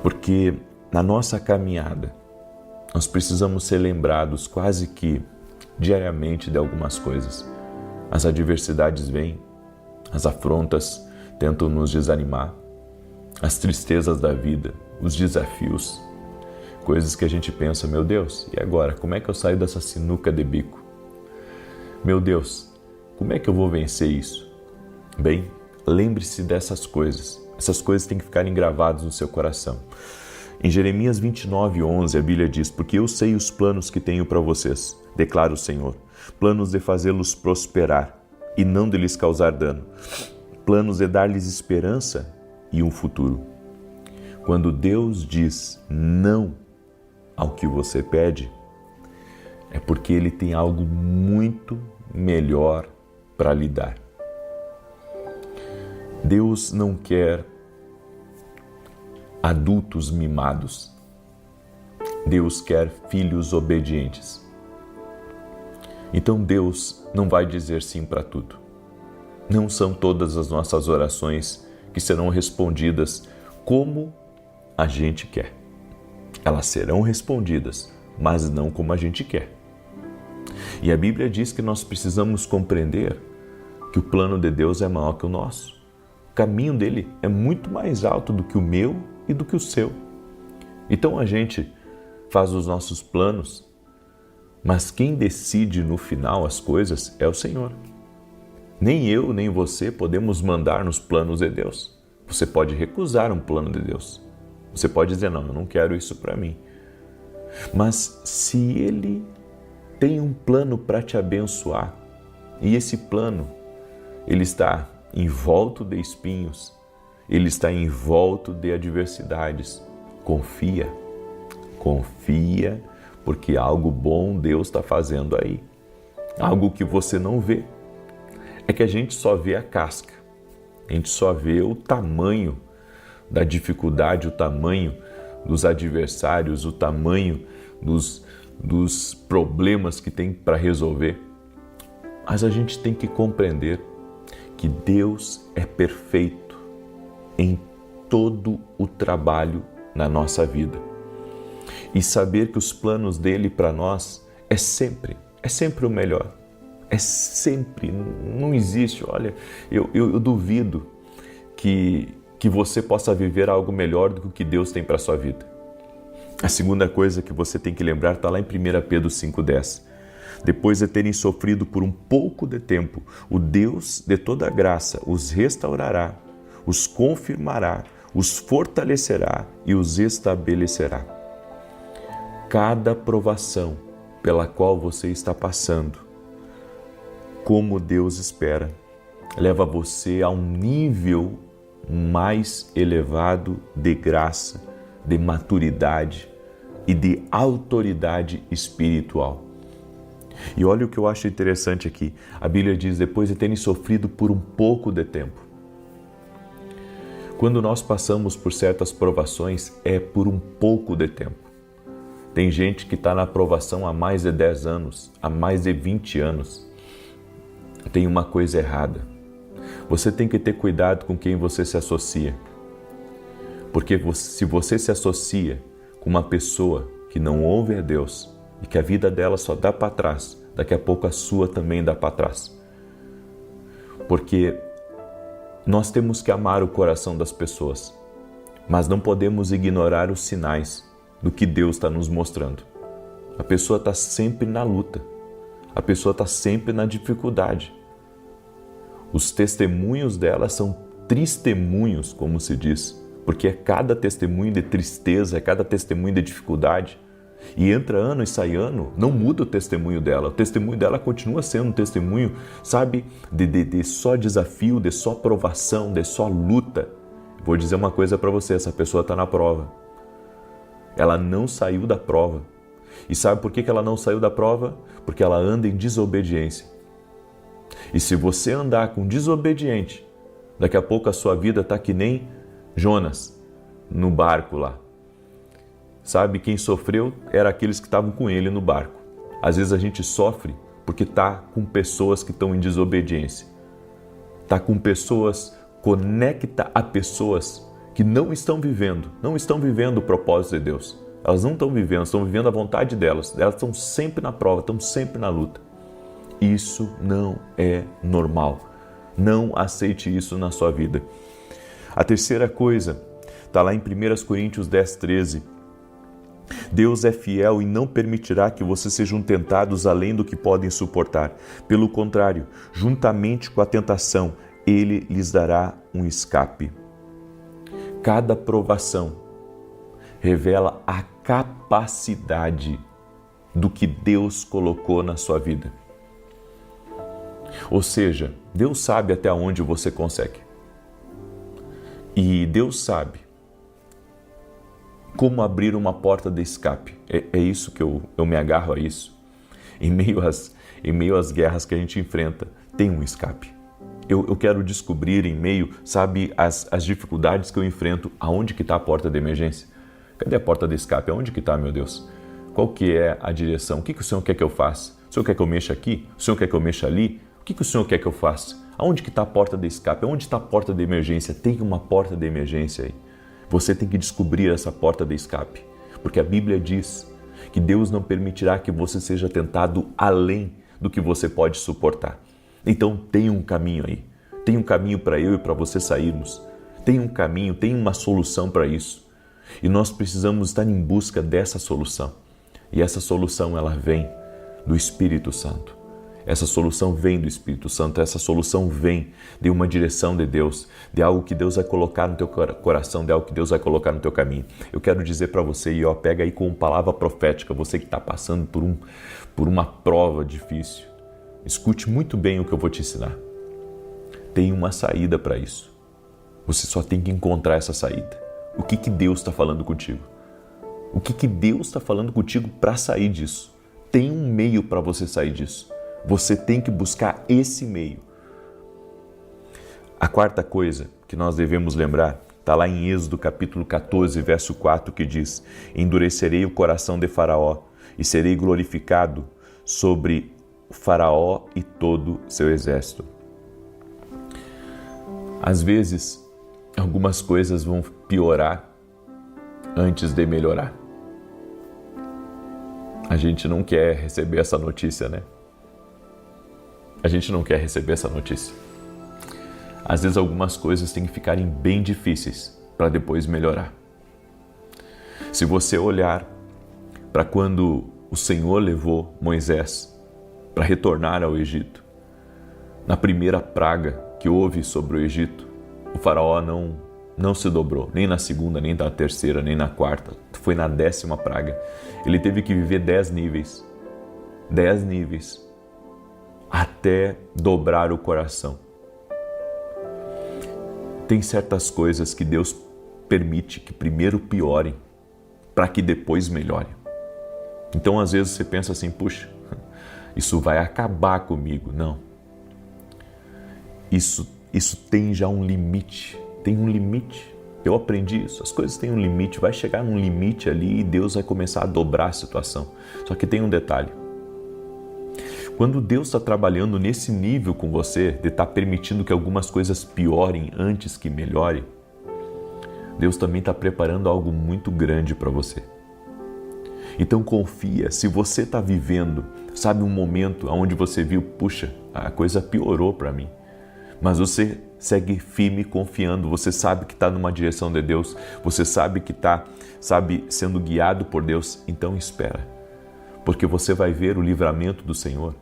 Porque na nossa caminhada, nós precisamos ser lembrados quase que diariamente de algumas coisas. As adversidades vêm, as afrontas tentam nos desanimar, as tristezas da vida, os desafios, coisas que a gente pensa: meu Deus, e agora? Como é que eu saio dessa sinuca de bico? Meu Deus, como é que eu vou vencer isso? Bem, lembre-se dessas coisas. Essas coisas têm que ficar gravadas no seu coração. Em Jeremias 29:11, a Bíblia diz: porque eu sei os planos que tenho para vocês, declara o Senhor, planos de fazê-los prosperar e não de lhes causar dano, planos de dar-lhes esperança e um futuro. Quando Deus diz não ao que você pede, é porque Ele tem algo muito melhor para lhe dar. Deus não quer adultos mimados. Deus quer filhos obedientes. Então Deus não vai dizer sim para tudo. Não são todas as nossas orações que serão respondidas como a gente quer. Elas serão respondidas, mas não como a gente quer. E a Bíblia diz que nós precisamos compreender que o plano de Deus é maior que o nosso. O caminho dele é muito mais alto do que o meu e do que o seu. Então a gente faz os nossos planos, mas quem decide no final as coisas é o Senhor. Nem eu, nem você podemos mandar nos planos de Deus. Você pode recusar um plano de Deus. Você pode dizer: não, eu não quero isso para mim. Mas se Ele tem um plano para te abençoar, e esse plano, ele está envolto de espinhos, ele está envolto de adversidades, confia, porque algo bom Deus está fazendo aí, algo que você não vê. É que a gente só vê a casca, a gente só vê o tamanho da dificuldade, o tamanho dos adversários, o tamanho dos problemas que tem para resolver. Mas a gente tem que compreender que Deus é perfeito em todo o trabalho na nossa vida. E saber que os planos dele para nós é sempre o melhor. É sempre, não existe. Olha, eu duvido que você possa viver algo melhor do que o que Deus tem para a sua vida. A segunda coisa que você tem que lembrar está lá em 1 Pedro 5,10. Depois de terem sofrido por um pouco de tempo, o Deus de toda graça os restaurará, os confirmará, os fortalecerá e os estabelecerá. Cada provação pela qual você está passando como Deus espera. Leva você a um nível mais elevado de graça, de maturidade e de autoridade espiritual. E olha o que eu acho interessante aqui. A Bíblia diz, depois de terem sofrido por um pouco de tempo. Quando nós passamos por certas provações, é por um pouco de tempo. Tem gente que está na provação há mais de 10 anos, há mais de 20 anos. Tem uma coisa errada. Você tem que ter cuidado com quem você se associa. Porque se você se associa com uma pessoa que não ouve a Deus e que a vida dela só dá para trás, daqui a pouco a sua também dá para trás. Porque nós temos que amar o coração das pessoas, mas não podemos ignorar os sinais do que Deus está nos mostrando. A pessoa está sempre na luta, a pessoa está sempre na dificuldade. Os testemunhos dela são testemunhos, como se diz, porque é cada testemunho de tristeza, é cada testemunho de dificuldade. E entra ano e sai ano, não muda o testemunho dela. O testemunho dela continua sendo um testemunho, sabe, de só desafio, de só provação, de só luta. Vou dizer uma coisa para você, essa pessoa está na prova. Ela não saiu da prova. E sabe por que ela não saiu da prova? Porque ela anda em desobediência. E se você andar com desobediente, daqui a pouco a sua vida está que nem Jonas no barco lá. Sabe, quem sofreu era aqueles que estavam com ele no barco. Às vezes a gente sofre porque está com pessoas que estão em desobediência. Está com pessoas, conecta a pessoas que não estão vivendo o propósito de Deus. Elas não estão vivendo a vontade delas. Elas estão sempre na prova, estão sempre na luta. Isso não é normal. Não aceite isso na sua vida. A terceira coisa está lá em 1 Coríntios 10:13. Deus é fiel e não permitirá que vocês sejam tentados além do que podem suportar. Pelo contrário, juntamente com a tentação, Ele lhes dará um escape. Cada provação revela a capacidade do que Deus colocou na sua vida. Ou seja, Deus sabe até onde você consegue. E Deus sabe como abrir uma porta de escape. É isso que eu me agarro a isso. Em meio às guerras que a gente enfrenta, tem um escape. Eu quero descobrir em meio, sabe, as dificuldades que eu enfrento, aonde que está a porta de emergência? Cadê a porta de escape? Aonde que está, meu Deus? Qual que é a direção? O que o Senhor quer que eu faça? O Senhor quer que eu mexa aqui? O Senhor quer que eu mexa ali? O que o Senhor quer que eu faça? Aonde que está a porta de escape? Aonde está a porta de emergência? Tem uma porta de emergência aí. Você tem que descobrir essa porta de escape, porque a Bíblia diz que Deus não permitirá que você seja tentado além do que você pode suportar. Então tem um caminho aí, tem um caminho para eu e para você sairmos, tem um caminho, tem uma solução para isso. E nós precisamos estar em busca dessa solução. E essa solução ela vem do Espírito Santo. Essa solução vem do Espírito Santo, essa solução vem de uma direção de Deus, de algo que Deus vai colocar no teu coração, de algo que Deus vai colocar no teu caminho. Eu quero dizer para você, e pega aí com palavra profética, você que está passando por uma prova difícil, escute muito bem o que eu vou te ensinar. Tem uma saída para isso. Você só tem que encontrar essa saída. O que Deus está falando contigo? O que Deus está falando contigo para sair disso? Tem um meio para você sair disso. Você tem que buscar esse meio. A quarta coisa que nós devemos lembrar está lá em Êxodo capítulo 14, verso 4, que diz: endurecerei o coração de Faraó e serei glorificado sobre o Faraó e todo o seu exército. Às vezes, algumas coisas vão piorar antes de melhorar. A gente não quer receber essa notícia, né? A gente não quer receber essa notícia. Às vezes algumas coisas têm que ficarem bem difíceis para depois melhorar. Se você olhar para quando o Senhor levou Moisés para retornar ao Egito, na primeira praga que houve sobre o Egito, o faraó não se dobrou, nem na segunda, nem na terceira, nem na quarta. Foi na 10ª praga. Ele teve que viver 10 níveis. 10 níveis. até dobrar o coração. Tem certas coisas que Deus permite que primeiro piorem, para que depois melhorem. Então, às vezes, você pensa assim, puxa, isso vai acabar comigo. Não. Isso tem já um limite. Tem um limite. Eu aprendi isso. As coisas têm um limite. Vai chegar num limite ali e Deus vai começar a dobrar a situação. Só que tem um detalhe. Quando Deus está trabalhando nesse nível com você, de estar permitindo que algumas coisas piorem antes que melhorem, Deus também está preparando algo muito grande para você. Então confia, se você está vivendo, sabe, um momento onde você viu, puxa, a coisa piorou para mim, mas você segue firme confiando, você sabe que está numa direção de Deus, você sabe que está, sendo guiado por Deus, então espera, porque você vai ver o livramento do Senhor.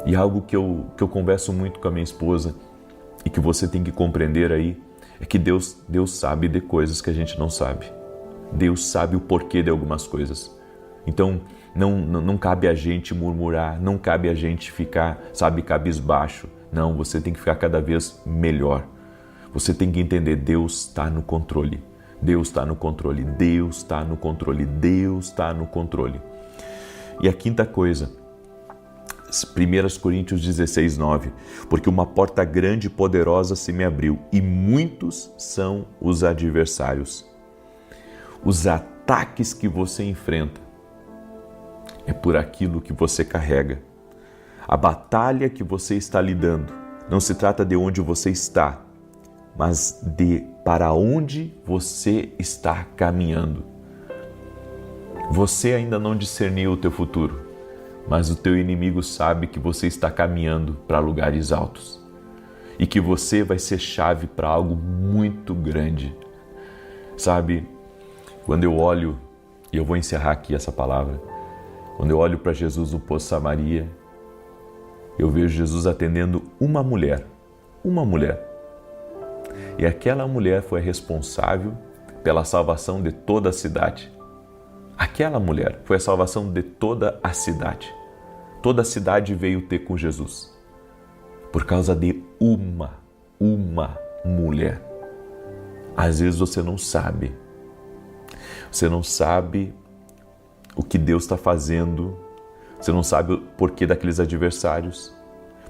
E algo que eu converso muito com a minha esposa e que você tem que compreender aí, é que Deus sabe de coisas que a gente não sabe. Deus sabe o porquê de algumas coisas. Então, não cabe a gente murmurar, não cabe a gente ficar, cabisbaixo. Não, você tem que ficar cada vez melhor. Você tem que entender, Deus está no controle. Deus está no controle, Deus está no controle, Deus está no controle. E a quinta coisa, 1 Coríntios 16, 9, porque uma porta grande e poderosa se me abriu e muitos são os adversários. Os ataques que você enfrenta é por aquilo que você carrega. A batalha que você está lidando não se trata de onde você está, mas de para onde você está caminhando. Você ainda não discerniu o teu futuro, mas o teu inimigo sabe que você está caminhando para lugares altos e que você vai ser chave para algo muito grande. Sabe, quando eu olho, e eu vou encerrar aqui essa palavra, quando eu olho para Jesus no Poço Samaria, eu vejo Jesus atendendo uma mulher. E aquela mulher foi responsável pela salvação de toda a cidade. Aquela mulher foi a salvação de toda a cidade. Toda a cidade veio ter com Jesus por causa de uma mulher. Às vezes você não sabe o que Deus está fazendo, você não sabe o porquê daqueles adversários,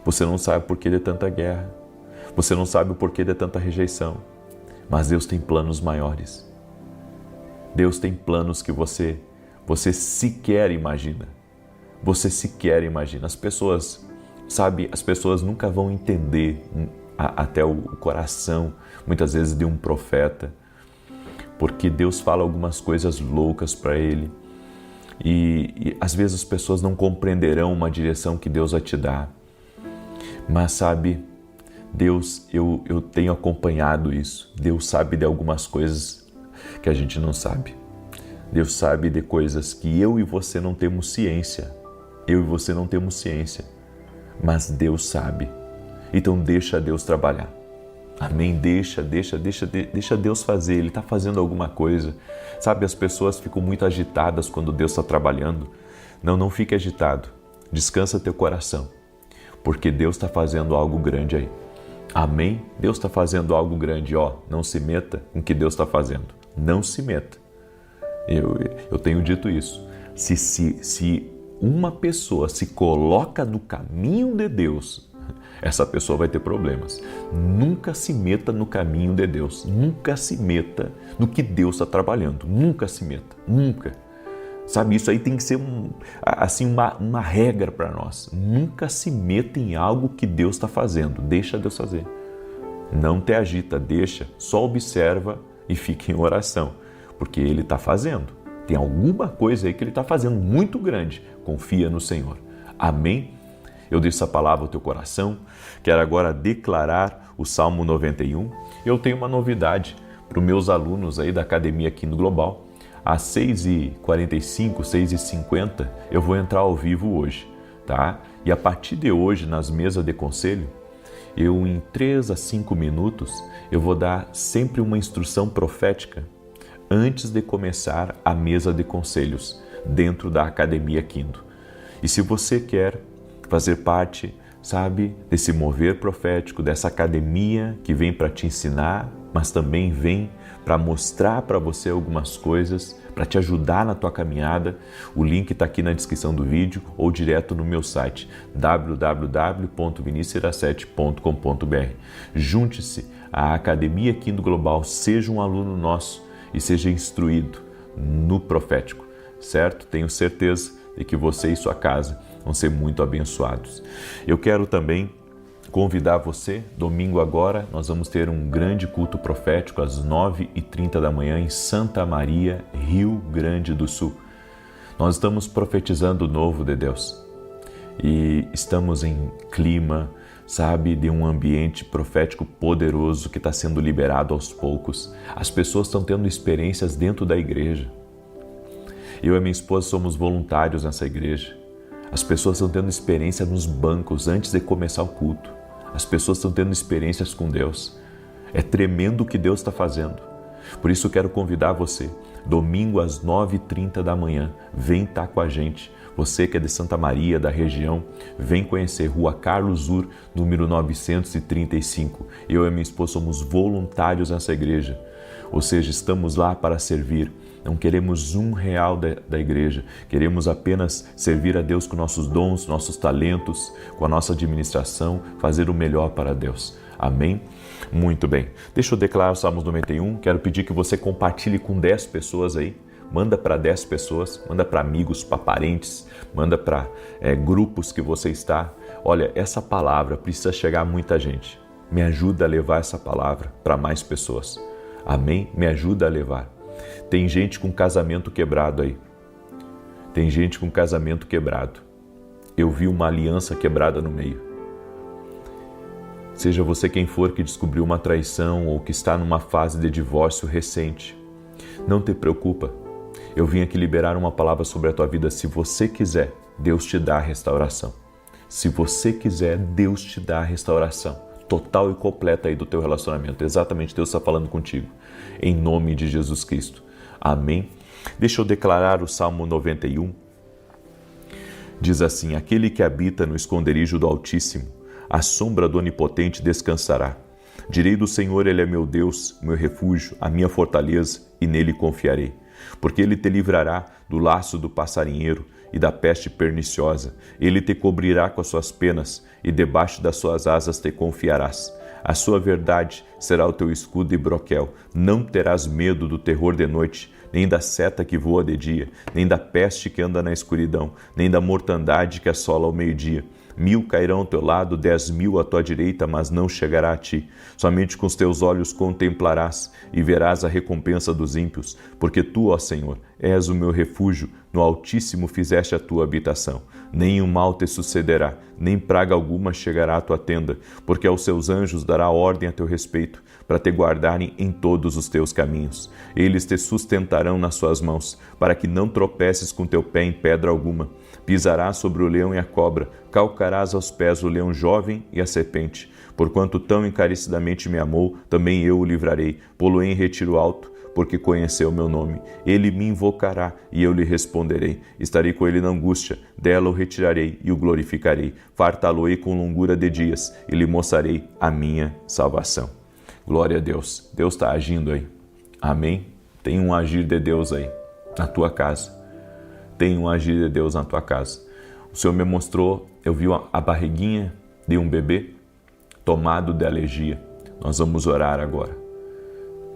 você não sabe o porquê de tanta guerra, você não sabe o porquê de tanta rejeição, mas Deus tem planos maiores. Deus tem planos que você sequer imagina. Você sequer imagina. As pessoas nunca vão entender até o coração, muitas vezes, de um profeta, porque Deus fala algumas coisas loucas para ele e às vezes as pessoas não compreenderão uma direção que Deus vai te dar. Mas Deus, eu tenho acompanhado isso. Deus sabe de algumas coisas que a gente não sabe. Deus sabe de coisas que eu e você não temos ciência. Mas Deus sabe. Então deixa Deus trabalhar. Amém? Deixa Deus fazer. Ele está fazendo alguma coisa. As pessoas ficam muito agitadas quando Deus está trabalhando. Não fique agitado. Descansa teu coração. Porque Deus está fazendo algo grande aí. Amém? Deus está fazendo algo grande. Não se meta com o que Deus está fazendo. Não se meta. Eu tenho dito isso. Se uma pessoa se coloca no caminho de Deus, essa pessoa vai ter problemas. Nunca se meta no caminho de Deus. Nunca se meta no que Deus está trabalhando. Nunca se meta. Nunca. Isso aí tem que ser uma regra para nós. Nunca se meta em algo que Deus está fazendo. Deixa Deus fazer. Não te agita, deixa. Só observa e fica em oração. Porque Ele está fazendo. Tem alguma coisa aí que Ele está fazendo muito grande. Confia no Senhor. Amém? Eu deixo essa palavra ao teu coração. Quero agora declarar o Salmo 91. Eu tenho uma novidade para os meus alunos aí da Academia Quindo Global. Às 6h45, 6h50, eu vou entrar ao vivo hoje, tá? E a partir de hoje, nas mesas de conselho, em 3 a 5 minutos, eu vou dar sempre uma instrução profética antes de começar a mesa de conselhos dentro da Academia Quindo. E se você quer fazer parte, sabe, desse mover profético, dessa academia que vem para te ensinar, mas também vem para mostrar para você algumas coisas, para te ajudar na tua caminhada. O link está aqui na descrição do vídeo ou direto no meu site www.vinicius17.com.br. Junte-se à Academia Kingdom Global, seja um aluno nosso e seja instruído no profético, certo? Tenho certeza de que você e sua casa vão ser muito abençoados. Eu quero também convidar você, domingo agora, nós vamos ter um grande culto profético às 9h30 da manhã em Santa Maria, Rio Grande do Sul. Nós estamos profetizando o novo de Deus e estamos em clima, sabe, de um ambiente profético poderoso que está sendo liberado aos poucos. As pessoas estão tendo experiências dentro da igreja. Eu e minha esposa somos voluntários nessa igreja. As pessoas estão tendo experiência nos bancos antes de começar o culto. As pessoas estão tendo experiências com Deus. É tremendo o que Deus está fazendo. Por isso eu quero convidar você, domingo às 9h30 da manhã, vem estar com a gente. Você que é de Santa Maria, da região, vem conhecer Rua Carlos Ur, número 935. Eu e minha esposa somos voluntários nessa igreja. Ou seja, estamos lá para servir. Não queremos R$1 da igreja, queremos apenas servir a Deus com nossos dons, nossos talentos, com a nossa administração, fazer o melhor para Deus. Amém? Muito bem. Deixa eu declarar o Salmos 91, quero pedir que você compartilhe com 10 pessoas aí, manda para 10 pessoas, manda para amigos, para parentes, manda para grupos que você está. Olha, essa palavra precisa chegar a muita gente. Me ajuda a levar essa palavra para mais pessoas. Amém? Me ajuda a levar. Tem gente com casamento quebrado aí. Tem gente com casamento quebrado. Eu vi uma aliança quebrada no meio. Seja você quem for que descobriu uma traição ou que está numa fase de divórcio recente, não te preocupa. Eu vim aqui liberar uma palavra sobre a tua vida. Se você quiser, Deus te dá a restauração. Se você quiser, Deus te dá a restauração total e completa aí do teu relacionamento. Exatamente, Deus está falando contigo. Em nome de Jesus Cristo. Amém? Deixa eu declarar o Salmo 91. Diz assim: aquele que habita no esconderijo do Altíssimo, à sombra do Onipotente descansará. Direi do Senhor, Ele é meu Deus, meu refúgio, a minha fortaleza, e nele confiarei. Porque Ele te livrará do laço do passarinheiro e da peste perniciosa. Ele te cobrirá com as suas penas, e debaixo das suas asas te confiarás. A sua verdade será o teu escudo e broquel. Não terás medo do terror de noite, nem da seta que voa de dia, nem da peste que anda na escuridão, nem da mortandade que assola ao meio-dia. 1000 cairão ao teu lado, 10.000 à tua direita, mas não chegará a ti. Somente com os teus olhos contemplarás e verás a recompensa dos ímpios, porque tu, ó Senhor, és o meu refúgio, no Altíssimo fizeste a tua habitação. Nenhum mal te sucederá, nem praga alguma chegará à tua tenda, porque aos seus anjos dará ordem a teu respeito, para te guardarem em todos os teus caminhos. Eles te sustentarão nas suas mãos, para que não tropeces com teu pé em pedra alguma. Pisarás sobre o leão e a cobra, calcarás aos pés o leão jovem e a serpente. Porquanto tão encarecidamente me amou, também eu o livrarei, pô-lo-ei em retiro alto, porque conheceu o meu nome. Ele me invocará e eu lhe responderei. Estarei com ele na angústia, dela o retirarei e o glorificarei. Fartá-lo-ei com longura de dias e lhe mostrarei a minha salvação. Glória a Deus. Deus está agindo aí. Amém? Tem um agir de Deus aí na tua casa. Tem um agir de Deus na tua casa. O Senhor me mostrou, eu vi a barriguinha de um bebê tomado de alergia. Nós vamos orar agora.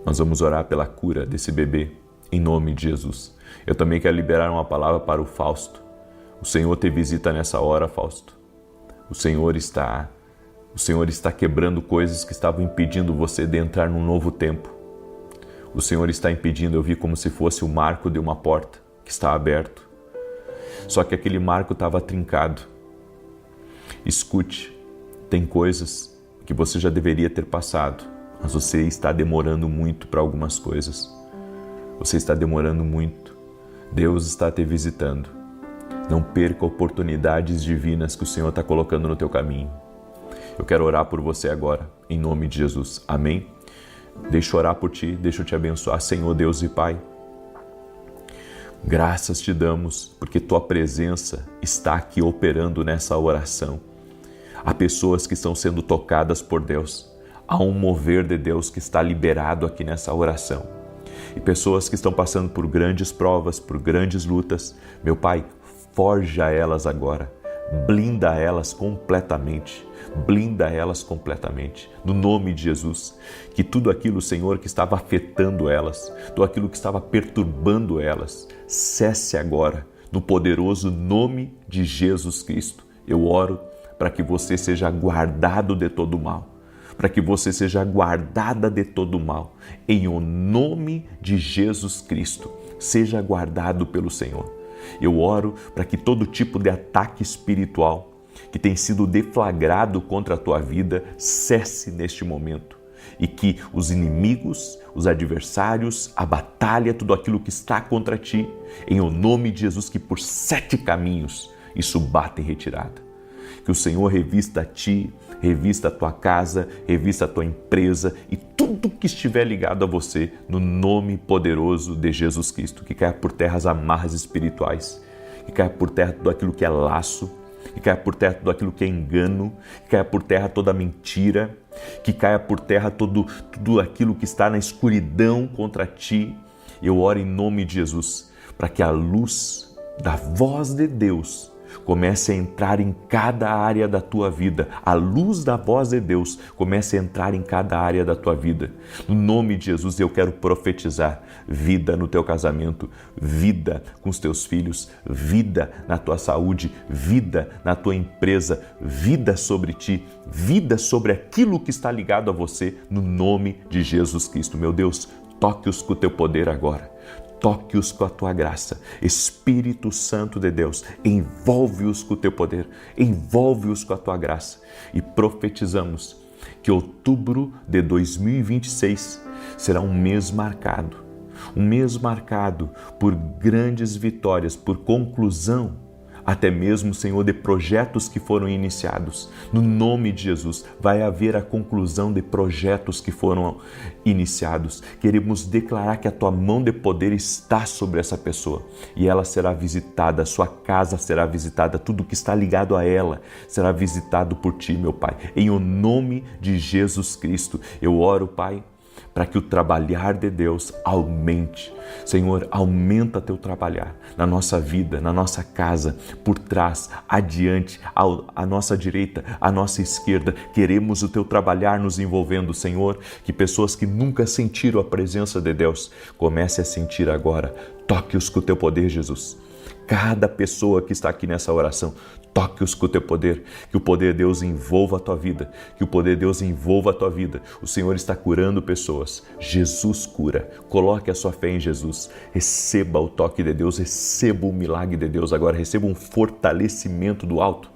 Nós vamos orar pela cura desse bebê, em nome de Jesus. Eu também quero liberar uma palavra para o Fausto. O Senhor te visita nessa hora, Fausto. O Senhor está quebrando coisas que estavam impedindo você de entrar num novo tempo. O Senhor está impedindo, eu vi como se fosse o marco de uma porta que está aberto. Só que aquele marco estava trincado. Escute, tem coisas que você já deveria ter passado, mas você está demorando muito para algumas coisas. Você está demorando muito. Deus está te visitando. Não perca oportunidades divinas que o Senhor está colocando no teu caminho. Eu quero orar por você agora, em nome de Jesus. Amém? Deixa eu orar por ti, deixa eu te abençoar, Senhor Deus e Pai. Graças te damos porque tua presença está aqui operando nessa oração. Há pessoas que estão sendo tocadas por Deus. Há um mover de Deus que está liberado aqui nessa oração. E pessoas que estão passando por grandes provas, por grandes lutas. Meu Pai, forja elas agora. Blinda elas completamente. Blinda elas completamente. No nome de Jesus. Que tudo aquilo, Senhor, que estava afetando elas, tudo aquilo que estava perturbando elas, cesse agora. No poderoso nome de Jesus Cristo. Eu oro para que você seja guardado de todo mal. Para que você seja guardada de todo mal. Em o nome de Jesus Cristo. Seja guardado pelo Senhor. Eu oro para que todo tipo de ataque espiritual que tem sido deflagrado contra a tua vida cesse neste momento e que os inimigos, os adversários, a batalha, tudo aquilo que está contra ti, em o nome de Jesus, que por 7 caminhos isso bata em retirada. Que o Senhor revista a ti, revista a tua casa, revista a tua empresa e tudo que estiver ligado a você, no nome poderoso de Jesus Cristo. Que caia por terra as amarras espirituais, que caia por terra tudo aquilo que é laço, que caia por terra tudo aquilo que é engano, que caia por terra toda mentira, que caia por terra tudo aquilo que está na escuridão contra ti. Eu oro em nome de Jesus, para que a luz da voz de Deus comece a entrar em cada área da tua vida. A luz da voz de Deus comece a entrar em cada área da tua vida. No nome de Jesus, eu quero profetizar vida no teu casamento, vida com os teus filhos, vida na tua saúde, vida na tua empresa, vida sobre ti, vida sobre aquilo que está ligado a você, no nome de Jesus Cristo. Meu Deus, toque-os com o teu poder agora. Toque-os com a tua graça. Espírito Santo de Deus, envolve-os com o teu poder, envolve-os com a tua graça. E profetizamos que outubro de 2026 será um mês marcado por grandes vitórias, por conclusão, até mesmo, Senhor, de projetos que foram iniciados. No nome de Jesus, vai haver a conclusão de projetos que foram iniciados. Queremos declarar que a tua mão de poder está sobre essa pessoa e ela será visitada, a sua casa será visitada, tudo que está ligado a ela será visitado por ti, meu Pai. Em o nome de Jesus Cristo, eu oro, Pai, para que o trabalhar de Deus aumente. Senhor, aumenta teu trabalhar na nossa vida, na nossa casa, por trás, adiante, à nossa direita, à nossa esquerda. Queremos o teu trabalhar nos envolvendo, Senhor, que pessoas que nunca sentiram a presença de Deus comecem a sentir agora. Toque-os com o teu poder, Jesus. Cada pessoa que está aqui nessa oração, toque-os com o teu poder, que o poder de Deus envolva a tua vida, que o poder de Deus envolva a tua vida. O Senhor está curando pessoas, Jesus cura, coloque a sua fé em Jesus, receba o toque de Deus, receba o milagre de Deus agora, receba um fortalecimento do alto.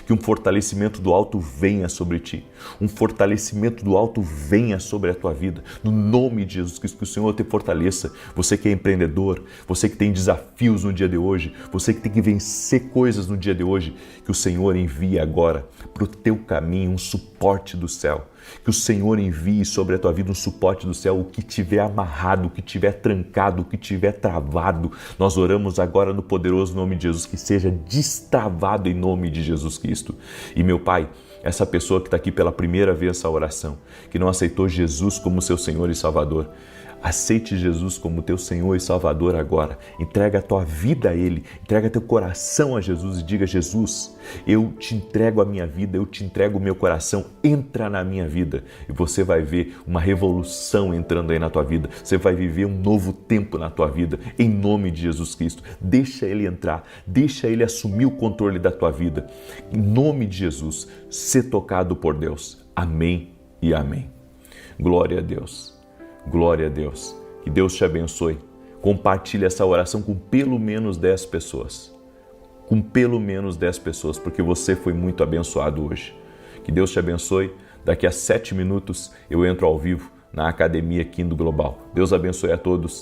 Que um fortalecimento do alto venha sobre ti, um fortalecimento do alto venha sobre a tua vida, no nome de Jesus Cristo, que o Senhor te fortaleça. Você que é empreendedor, você que tem desafios no dia de hoje, você que tem que vencer coisas no dia de hoje, que o Senhor envie agora para o teu caminho um suporte do céu, que o Senhor envie sobre a tua vida um suporte do céu, o que tiver amarrado, o que tiver trancado, o que tiver travado, nós oramos agora no poderoso nome de Jesus, que seja destravado em nome de Jesus Cristo. E meu Pai, essa pessoa que está aqui pela primeira vez essa oração, que não aceitou Jesus como seu Senhor e Salvador, aceite Jesus como teu Senhor e Salvador agora. Entrega a tua vida a Ele, entrega teu coração a Jesus e diga: Jesus, eu te entrego a minha vida, eu te entrego o meu coração, entra na minha vida. E você vai ver uma revolução entrando aí na tua vida, você vai viver um novo tempo na tua vida, em nome de Jesus Cristo. Deixa Ele entrar, deixa Ele assumir o controle da tua vida. Em nome de Jesus, ser tocado por Deus. Amém e amém. Glória a Deus. Glória a Deus. Que Deus te abençoe. Compartilhe essa oração com pelo menos 10 pessoas. Com pelo menos 10 pessoas, porque você foi muito abençoado hoje. Que Deus te abençoe. Daqui a 7 minutos eu entro ao vivo na Academia Quindo Global. Deus abençoe a todos.